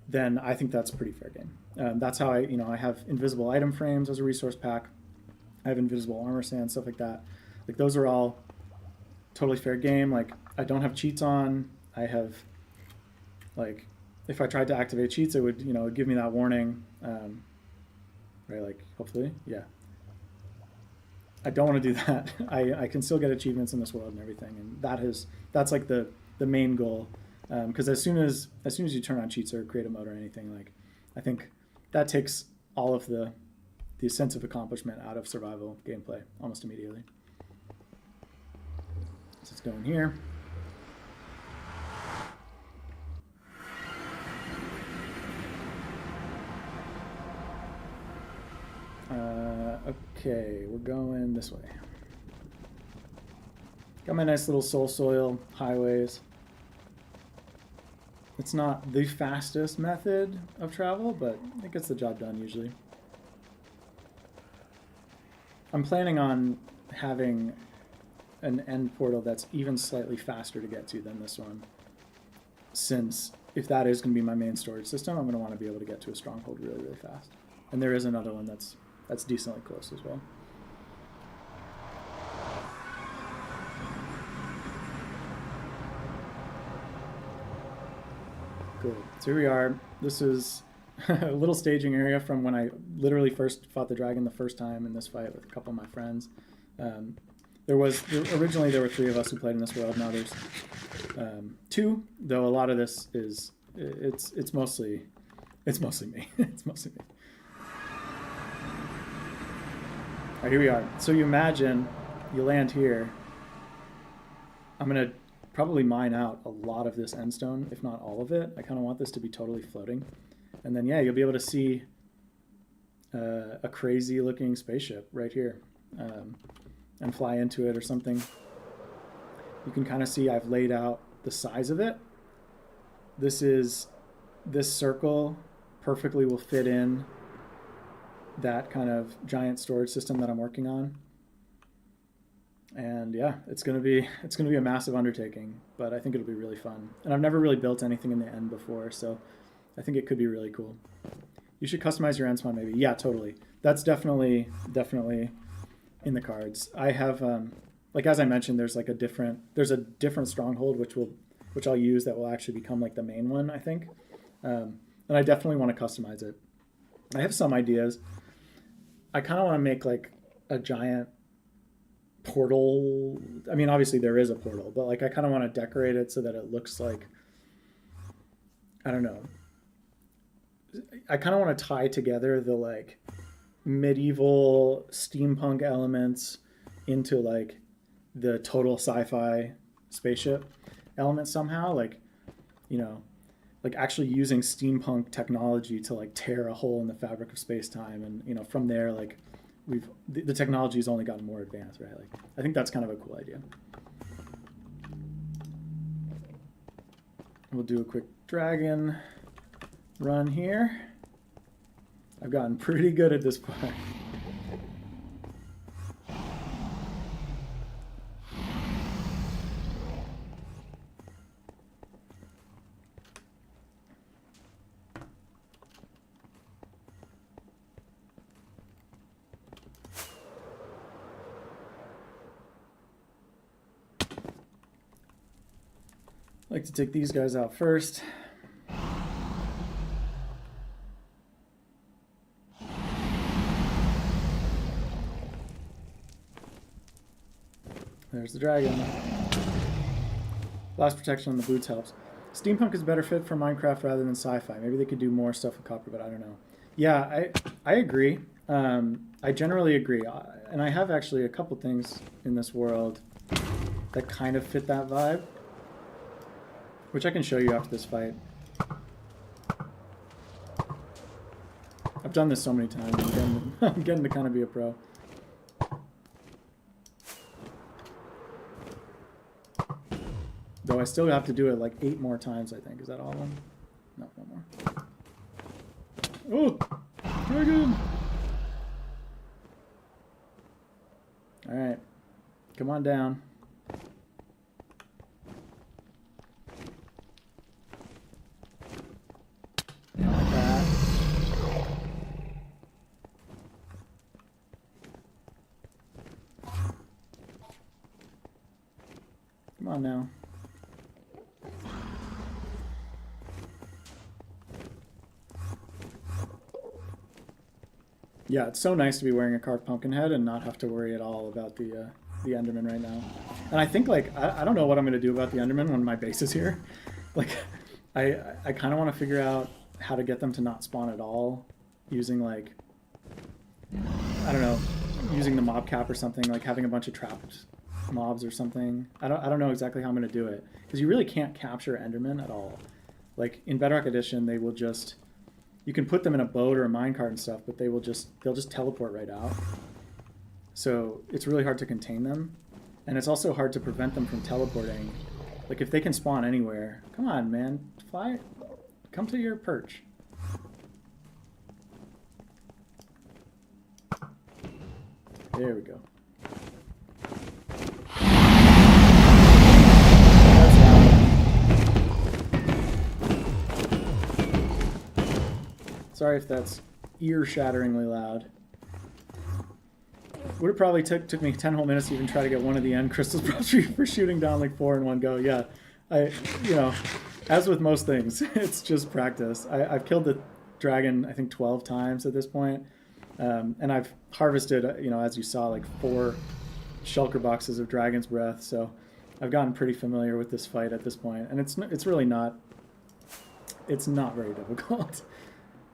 then I think that's a pretty fair game. That's how I have invisible item frames as a resource pack. I have invisible armor sand, stuff like that. Like those are all totally fair game. Like I don't have cheats on. I have, like, if I tried to activate cheats, it would, give me that warning. Right, like, hopefully, yeah. I don't want to do that. I can still get achievements in this world and everything, and that's like the main goal. Because as soon as you turn on cheats or create a mode or anything, like, I think that takes all of the sense of accomplishment out of survival gameplay almost immediately. So let's go in here. Okay, we're going this way. Got my nice little soul soil highways. It's not the fastest method of travel, but it gets the job done usually. I'm planning on having an end portal that's even slightly faster to get to than this one, since if that is going to be my main storage system, I'm going to want to be able to get to a stronghold really, really fast. And there is another one that's decently close as well. Cool. So here we are. This is a little staging area from when I literally first fought the dragon the first time in this fight with a couple of my friends. Originally there were 3 of us who played in this world. Now there's 2, though a lot of this is it's mostly me. It's mostly me. All right, here we are. So you imagine you land here. I'm going to probably mine out a lot of this end stone, if not all of it. I kind of want this to be totally floating. And then, yeah, you'll be able to see a crazy looking spaceship right here and fly into it or something. You can kind of see I've laid out the size of it. This circle perfectly will fit in that kind of giant storage system that I'm working on. And yeah, it's gonna be a massive undertaking, but I think it'll be really fun. And I've never really built anything in the end before, so I think it could be really cool. You should customize your end spawn maybe. Yeah, totally. That's definitely in the cards. I have like as I mentioned, there's a different stronghold which I'll use that will actually become like the main one, I think. And I definitely want to customize it. I have some ideas. I kind of want to make like a giant portal. I mean, obviously there is a portal, but like I kind of want to decorate it so that it looks like, I don't know. I kind of want to tie together the like medieval steampunk elements into like the total sci-fi spaceship element somehow, like, like actually using steampunk technology to like tear a hole in the fabric of space-time, and from there, like the technology's only gotten more advanced, right? Like I think that's kind of a cool idea. We'll do a quick dragon run here. I've gotten pretty good at this part. I like to take these guys out first. There's the dragon. Blast protection on the boots helps. Steampunk is a better fit for Minecraft rather than sci-fi. Maybe they could do more stuff with copper, but I don't know. Yeah, I agree. I generally agree. And I have actually a couple things in this world that kind of fit that vibe, which I can show you after this fight. I've done this so many times. I'm getting to kind of be a pro. Though I still have to do it like 8 more times, I think. Is that all of them? No, 1 more. Oh! Dragon! Alright. Come on down. on now. Yeah, it's so nice to be wearing a carved pumpkin head and not have to worry at all about the Enderman right now. And I think, like, I don't know what I'm going to do about the Enderman when my base is here. Like, I kind of want to figure out how to get them to not spawn at all using, like, I don't know, using the mob cap or something, like having a bunch of trapped mobs or something. I don't know exactly how I'm going to do it, because you really can't capture Endermen at all. Like, in Bedrock Edition, they will just... You can put them in a boat or a minecart and stuff, but they'll just teleport right out. So it's really hard to contain them. And it's also hard to prevent them from teleporting. Like, if they can spawn anywhere, come on, man, fly, come to your perch. There we go. Sorry if that's ear-shatteringly loud. Would have probably took me 10 whole minutes to even try to get one of the end crystals for shooting down like 4 in one go. Yeah, you know, as with most things, it's just practice. I've killed the dragon, I think, 12 times at this point. And I've harvested, you know, as you saw, like 4 shulker boxes of dragon's breath. So I've gotten pretty familiar with this fight at this point. And it's really not, it's not very difficult.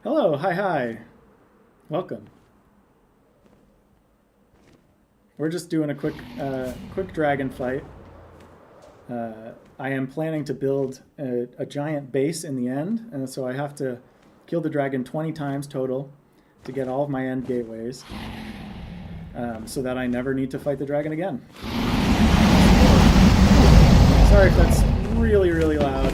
Hello, hi. Welcome. We're just doing a quick dragon fight. I am planning to build a giant base in the end, and so I have to kill the dragon 20 times total to get all of my end gateways, so that I never need to fight the dragon again. Sorry if that's really, really loud.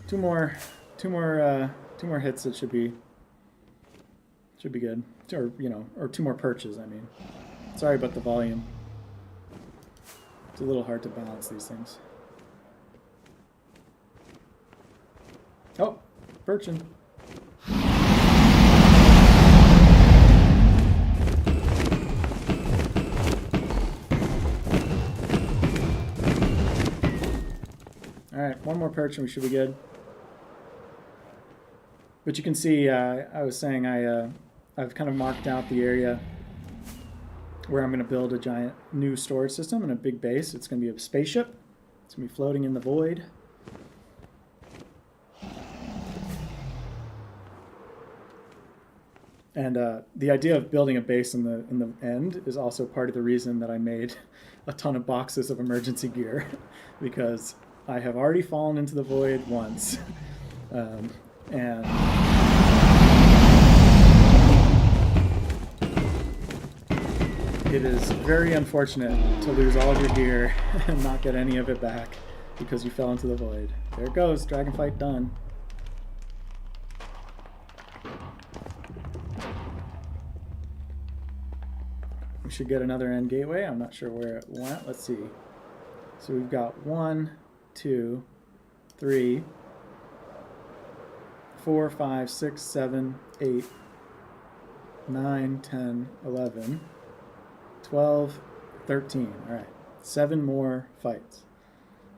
Two more hits. It should be good. Or, you know, or 2 more perches. I mean, sorry about the volume. It's a little hard to balance these things. Oh, perching. All right, 1 more perch and we should be good. But you can see, I was saying I've kind of marked out the area where I'm going to build a giant new storage system and a big base. It's going to be a spaceship. It's going to be floating in the void. And the idea of building a base in the end is also part of the reason that I made a ton of boxes of emergency gear, because I have already fallen into the void once. And it is very unfortunate to lose all of your gear and not get any of it back because you fell into the void. There it goes, dragon fight done. We should get another end gateway. I'm not sure where it went. Let's see. So we've got 1, 2, 3, 4, 5, 6, 7, 8, 9, 10, 11, 12, 13. All right, 7 more fights.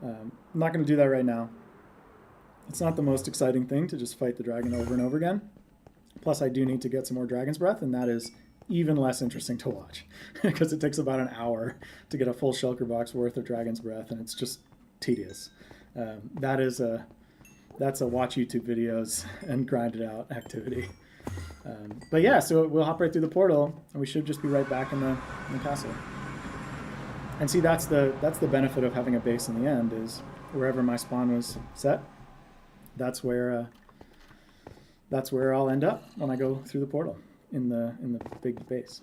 I'm not going to do that right now. It's not the most exciting thing to just fight the dragon over and over again. Plus, I do need to get some more dragon's breath, and that is even less interesting to watch because it takes about an hour to get a full shulker box worth of dragon's breath, and it's just tedious. That's a watch YouTube videos and grind it out activity. But yeah, so we'll hop right through the portal, and we should just be right back in the castle. And see, that's the benefit of having a base in the end, is wherever my spawn was set, that's where I'll end up when I go through the portal in the big base.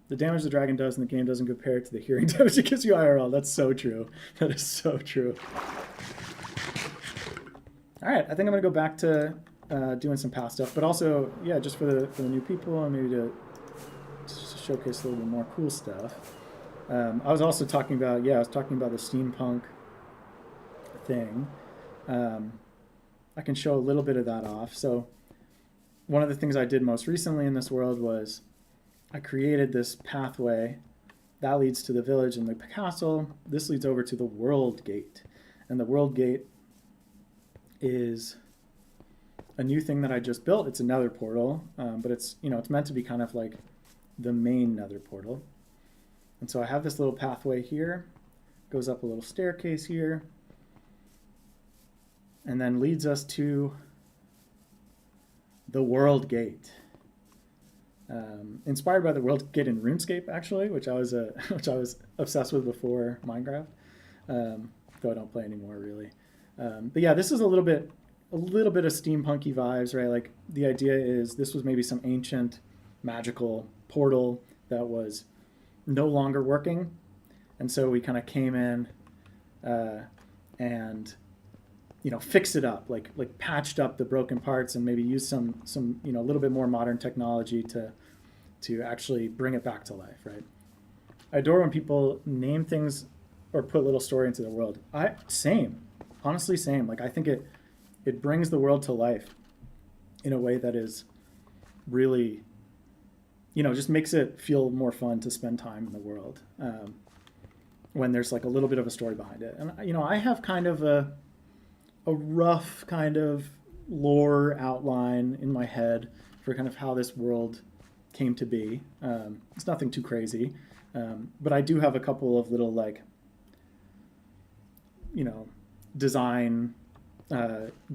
The damage the dragon does in the game doesn't compare to the hearing damage it gives you IRL. That's so true. That is so true. All right, I think I'm gonna go back to doing some past stuff, but also, yeah, just for the new people and maybe to showcase a little bit more cool stuff. I was also talking about, the steampunk thing. I can show a little bit of that off. So one of the things I did most recently in this world was I created this pathway that leads to the village and the castle. This leads over to the world gate. And the world gate is a new thing that I just built. It's a nether portal, but it's, you know, it's meant to be kind of like the main nether portal. And so I have this little pathway here, goes up a little staircase here, and then leads us to the world gate. Inspired by the world gate in RuneScape, actually, which I was obsessed with before Minecraft, though I don't play anymore really. But yeah, this is a little bit of steampunky vibes, right? Like the idea is this was maybe some ancient magical portal that was no longer working, and so we kind of came in and, you know, fixed it up, like patched up the broken parts and maybe used some you know, a little bit more modern technology to actually bring it back to life, right? I adore when people name things or put a little story into the world. Honestly, same. Like I think it brings the world to life in a way that is really, you know, just makes it feel more fun to spend time in the world when there's like a little bit of a story behind it. And, you know, I have kind of a rough kind of lore outline in my head for kind of how this world came to be. It's nothing too crazy, but I do have a couple of little, like, you know, design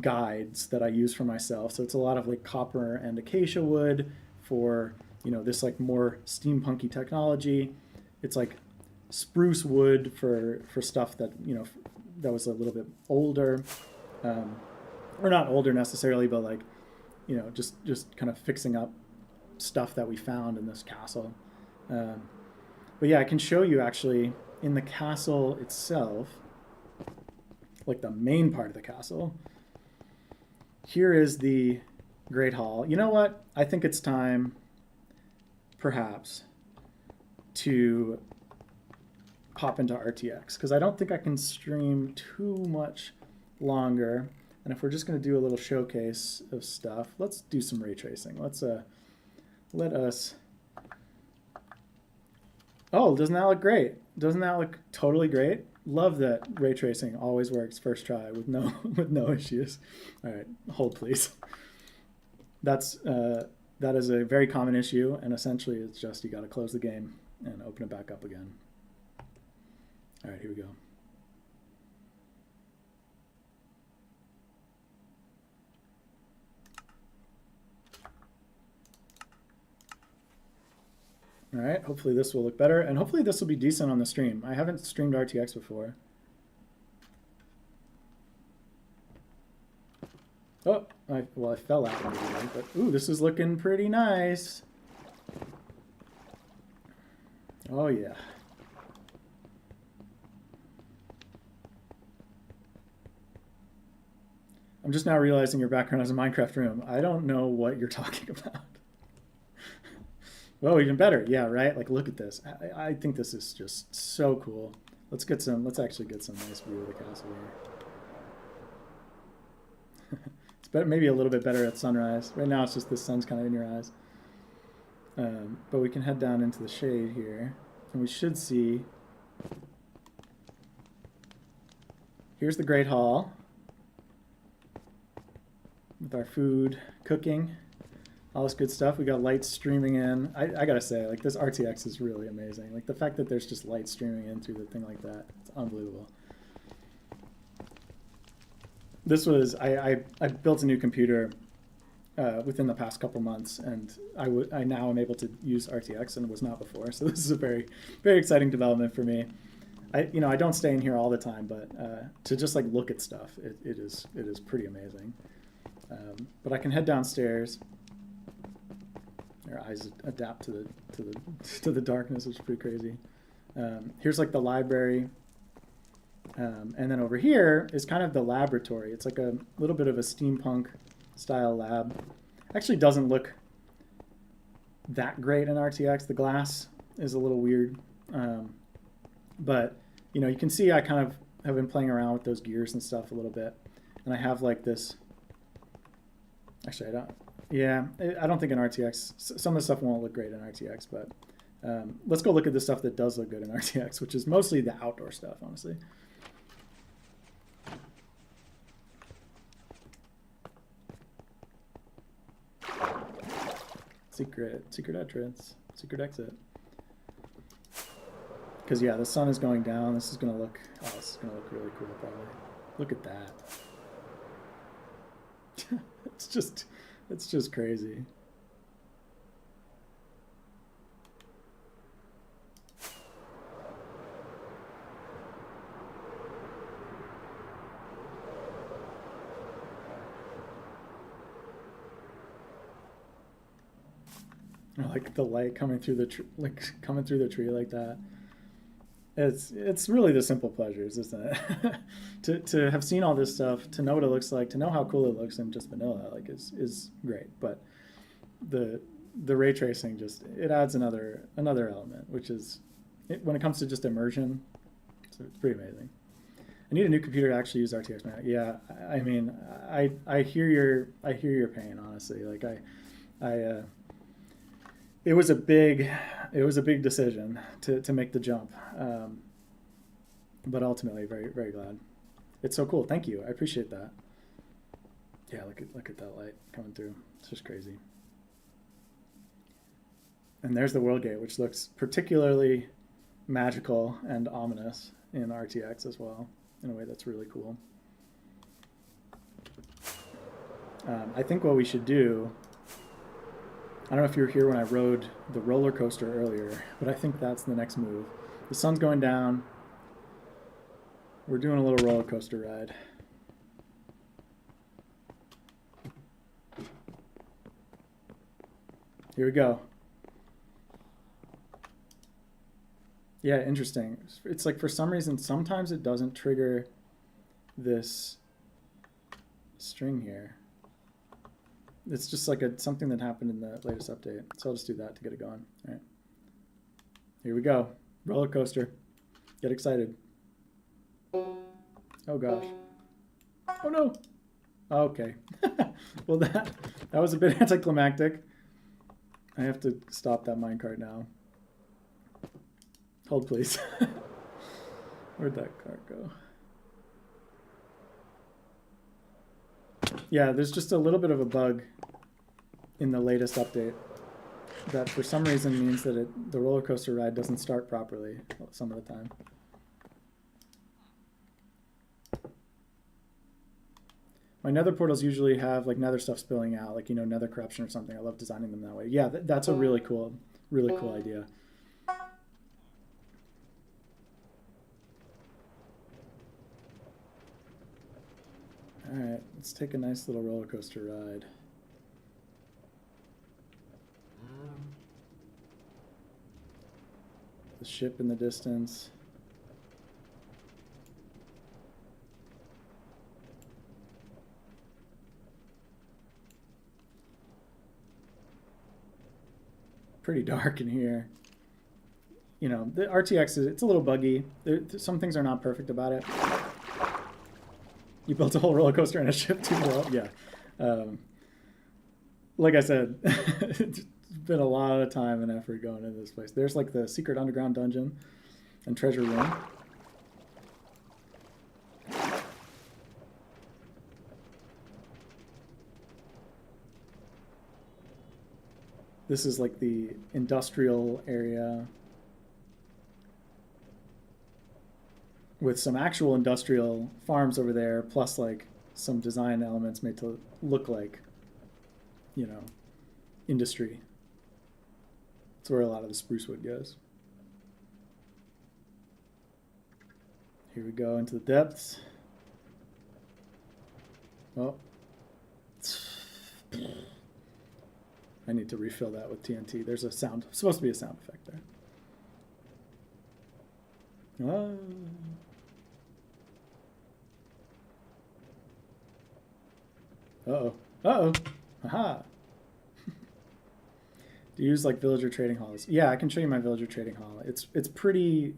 guides that I use for myself. So it's a lot of like copper and acacia wood for, you know, this like more steampunky technology. It's like spruce wood for stuff that, you know, that was a little bit older, or not older necessarily, but like, you know, just kind of fixing up stuff that we found in this castle. But yeah, I can show you actually in the castle itself, like the main part of the castle. Here is the Great Hall. You know what? I think it's time, perhaps, to pop into RTX, because I don't think I can stream too much longer. And if we're just going to do a little showcase of stuff, let's do some ray tracing. Let us. Oh, doesn't that look great? Doesn't that look totally great? Love that ray tracing always works first try with no issues. All right, hold please. That is a very common issue, and essentially it's just you got to close the game and open it back up again. All right, here we go. All right, hopefully this will look better, and hopefully this will be decent on the stream. I haven't streamed RTX before. Oh, I fell out immediately, but ooh, this is looking pretty nice. Oh yeah. I'm just now realizing your background is a Minecraft room. I don't know what you're talking about. Oh, even better. Yeah, right? Like, look at this. I think this is just so cool. Let's actually get some nice view of the castle here. It's better, maybe a little bit better at sunrise. Right now it's just the sun's kind of in your eyes. But we can head down into the shade here, and we should see. Here's the Great Hall with our food cooking. All this good stuff. We got light streaming in. I gotta say, like, this RTX is really amazing. Like, the fact that there's just light streaming in through the thing like that, it's unbelievable. This was, I built a new computer within the past couple months, and I now am able to use RTX, and was not before. So this is a very, very exciting development for me. I don't stay in here all the time, but to just like look at stuff, it is pretty amazing. But I can head downstairs. Their eyes adapt to the darkness, which is pretty crazy. Here's like the library, and then over here is kind of the laboratory. It's like a little bit of a steampunk style lab. Actually doesn't look that great in RTX. The glass is a little weird, but you know, you can see I kind of have been playing around with those gears and stuff a little bit, and I have like this. Actually, I don't. Yeah, I don't think in RTX, some of the stuff won't look great in RTX, but let's go look at the stuff that does look good in RTX, which is mostly the outdoor stuff, honestly. Secret entrance, secret exit. Because yeah, the sun is going down. This is gonna look, oh, this is gonna look really cool probably. Look at that. It's just crazy. Like the light coming through the coming through the tree like that. It's really the simple pleasures, isn't it? to have seen all this stuff, to know what it looks like, to know how cool it looks in just vanilla, like is great. But the ray tracing just, it adds another element, which is when it comes to just immersion, it's pretty amazing. I need a new computer to actually use RTX, man. Yeah, I mean, I hear your pain, honestly. Like it was a big decision to make the jump, but ultimately very, very glad. It's so cool. Thank you. I appreciate that. Yeah, look at that light coming through. It's just crazy. And there's the world gate, which looks particularly magical and ominous in RTX as well, in a way that's really cool. I think what we should do, I don't know if you were here when I rode the roller coaster earlier, but I think that's the next move. The sun's going down. We're doing a little roller coaster ride. Here we go. Yeah, interesting. It's like for some reason, sometimes it doesn't trigger this string here. It's just like something that happened in the latest update. So I'll just do that to get it going. All right. Here we go. Roller coaster. Get excited. Oh gosh. Oh no. Okay. Well, that was a bit anticlimactic. I have to stop that minecart now. Hold, please. Where'd that cart go? Yeah, there's just a little bit of a bug in the latest update that for some reason means that the roller coaster ride doesn't start properly some of the time. My nether portals usually have like nether stuff spilling out, like, you know, nether corruption or something. I love designing them that way. Yeah, that's a really cool idea. All right, let's take a nice little roller coaster ride. The ship in the distance. Pretty dark in here. You know, the RTX it's a little buggy. Some things are not perfect about it. You built a whole roller coaster and a ship too. Well, yeah. Like I said, it's been a lot of time and effort going into this place. There's like the secret underground dungeon and treasure room. This is like the industrial area with some actual industrial farms over there, plus like some design elements made to look like, you know, industry. That's where a lot of the spruce wood goes. Here we go into the depths. Oh. I need to refill that with TNT. There's a sound, supposed to be a sound effect there. Oh. Uh-oh. Uh-oh. Aha. Do you use like villager trading halls? Yeah, I can show you my villager trading hall. It's pretty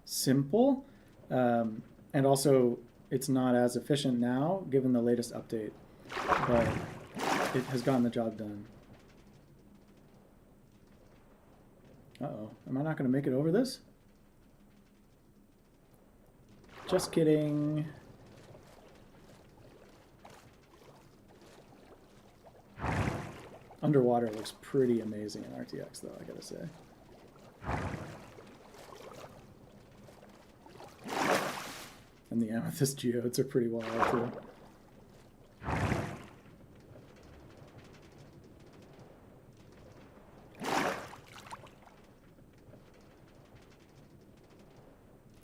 simple, and also it's not as efficient now given the latest update. But it has gotten the job done. Uh-oh. Am I not going to make it over this? Just kidding. Underwater looks pretty amazing in RTX, though, I gotta say. And the amethyst geodes are pretty wild, too.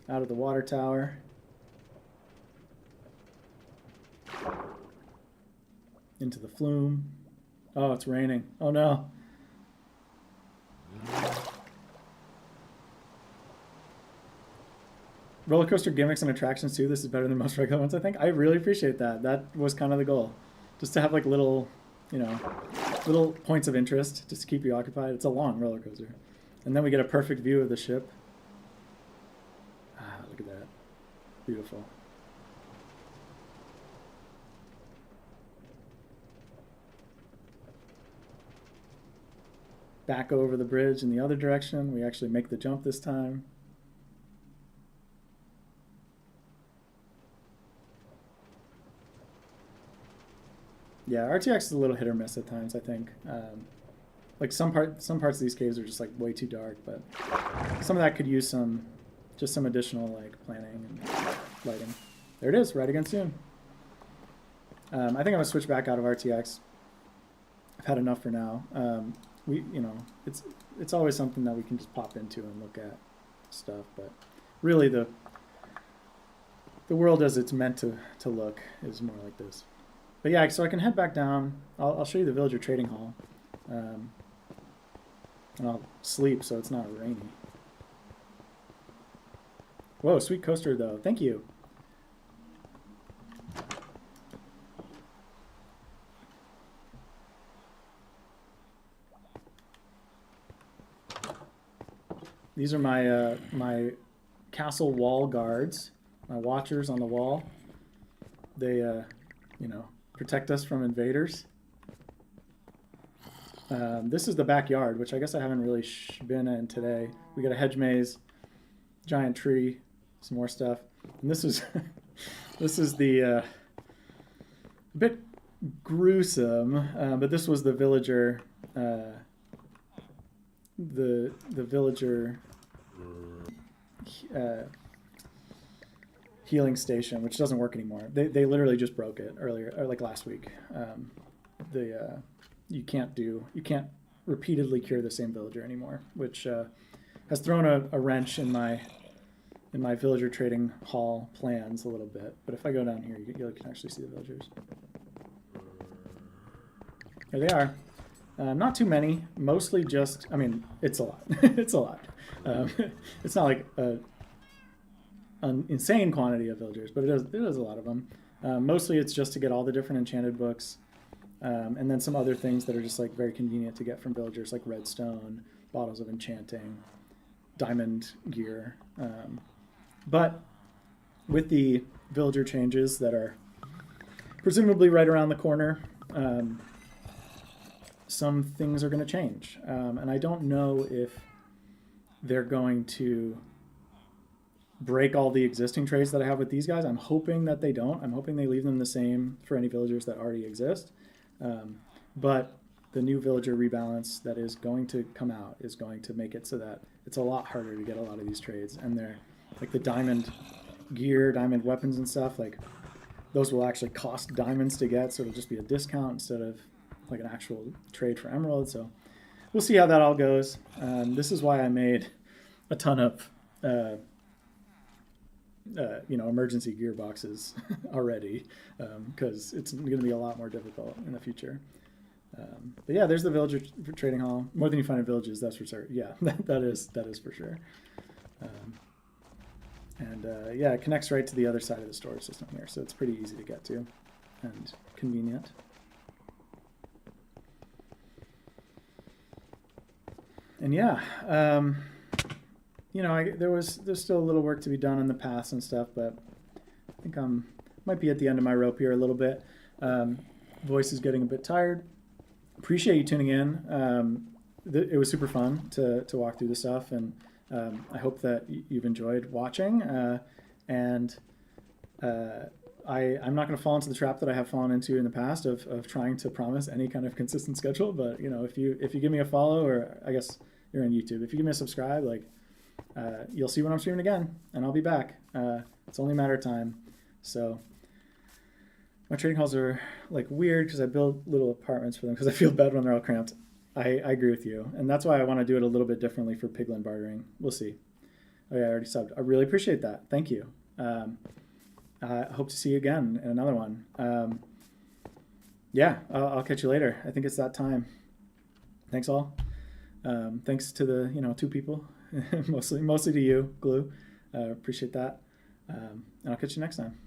Out of the water tower. Into the flume. Oh, it's raining. Oh no. Roller coaster gimmicks and attractions too. This is better than most regular ones, I think. I really appreciate that. That was kind of the goal. Just to have like little, you know, little points of interest just to keep you occupied. It's a long roller coaster. And then we get a perfect view of the ship. Ah, look at that. Beautiful. Back over the bridge in the other direction. We actually make the jump this time. Yeah, RTX is a little hit or miss at times, I think. Like some parts of these caves are just like way too dark, but some of that could use some additional like planning and lighting. There it is, right again soon. I think I'm gonna switch back out of RTX. I've had enough for now. It's always something that we can just pop into and look at stuff, but really the world as it's meant to look is more like this. But yeah, so I can head back down. I'll show you the villager trading hall, and I'll sleep so it's not rainy. Whoa, sweet coaster though. Thank you. These are my my castle wall guards, my watchers on the wall. They, you know, protect us from invaders. This is the backyard, which I guess I haven't really been in today. We got a hedge maze, giant tree, some more stuff, and this is this is the a bit gruesome, but this was the villager. The villager healing station, which doesn't work anymore. They literally just broke it earlier, or like last week. You can't repeatedly cure the same villager anymore, which has thrown a wrench in my villager trading hall plans a little bit. But if I go down here, you can actually see the villagers. There they are. Not too many, mostly just, I mean, it's a lot. It's a lot. It's not like an insane quantity of villagers, but it is a lot of them. Mostly it's just to get all the different enchanted books, and then some other things that are just like very convenient to get from villagers, like redstone, bottles of enchanting, diamond gear. But with the villager changes that are presumably right around the corner, some things are going to change. And I don't know if they're going to break all the existing trades that I have with these guys. I'm hoping that they don't. I'm hoping they leave them the same for any villagers that already exist. But the new villager rebalance that is going to come out is going to make it so that it's a lot harder to get a lot of these trades. And they're like the diamond gear, diamond weapons and stuff, like those will actually cost diamonds to get. So it'll just be a discount instead of like an actual trade for emerald. So we'll see how that all goes. This is why I made a ton of emergency gear boxes already, because it's going to be a lot more difficult in the future. But yeah, there's the villager trading hall. More than you find in villages, that's for sure. Yeah, that is for sure. Yeah, it connects right to the other side of the storage system here, so it's pretty easy to get to and convenient. And yeah, there's still a little work to be done on the paths and stuff, but I think might be at the end of my rope here a little bit. Voice is getting a bit tired, appreciate you tuning in. It was super fun to walk through this stuff, and I hope that you've enjoyed watching. And I'm not going to fall into the trap that I have fallen into in the past of trying to promise any kind of consistent schedule. But if you give me a follow, or I guess you're on YouTube, if you give me a subscribe, like you'll see when I'm streaming again, and I'll be back. It's only a matter of time. So my trading halls are like weird because I build little apartments for them because I feel bad when they're all cramped. I agree with you, and that's why I want to do it a little bit differently for piglin bartering. We'll see. Oh yeah, I already subbed. I really appreciate that. Thank you. I hope to see you again in another one. Yeah, I'll catch you later. I think it's that time. Thanks all. Thanks to the 2 people, mostly to you, Glue. Appreciate that. And I'll catch you next time.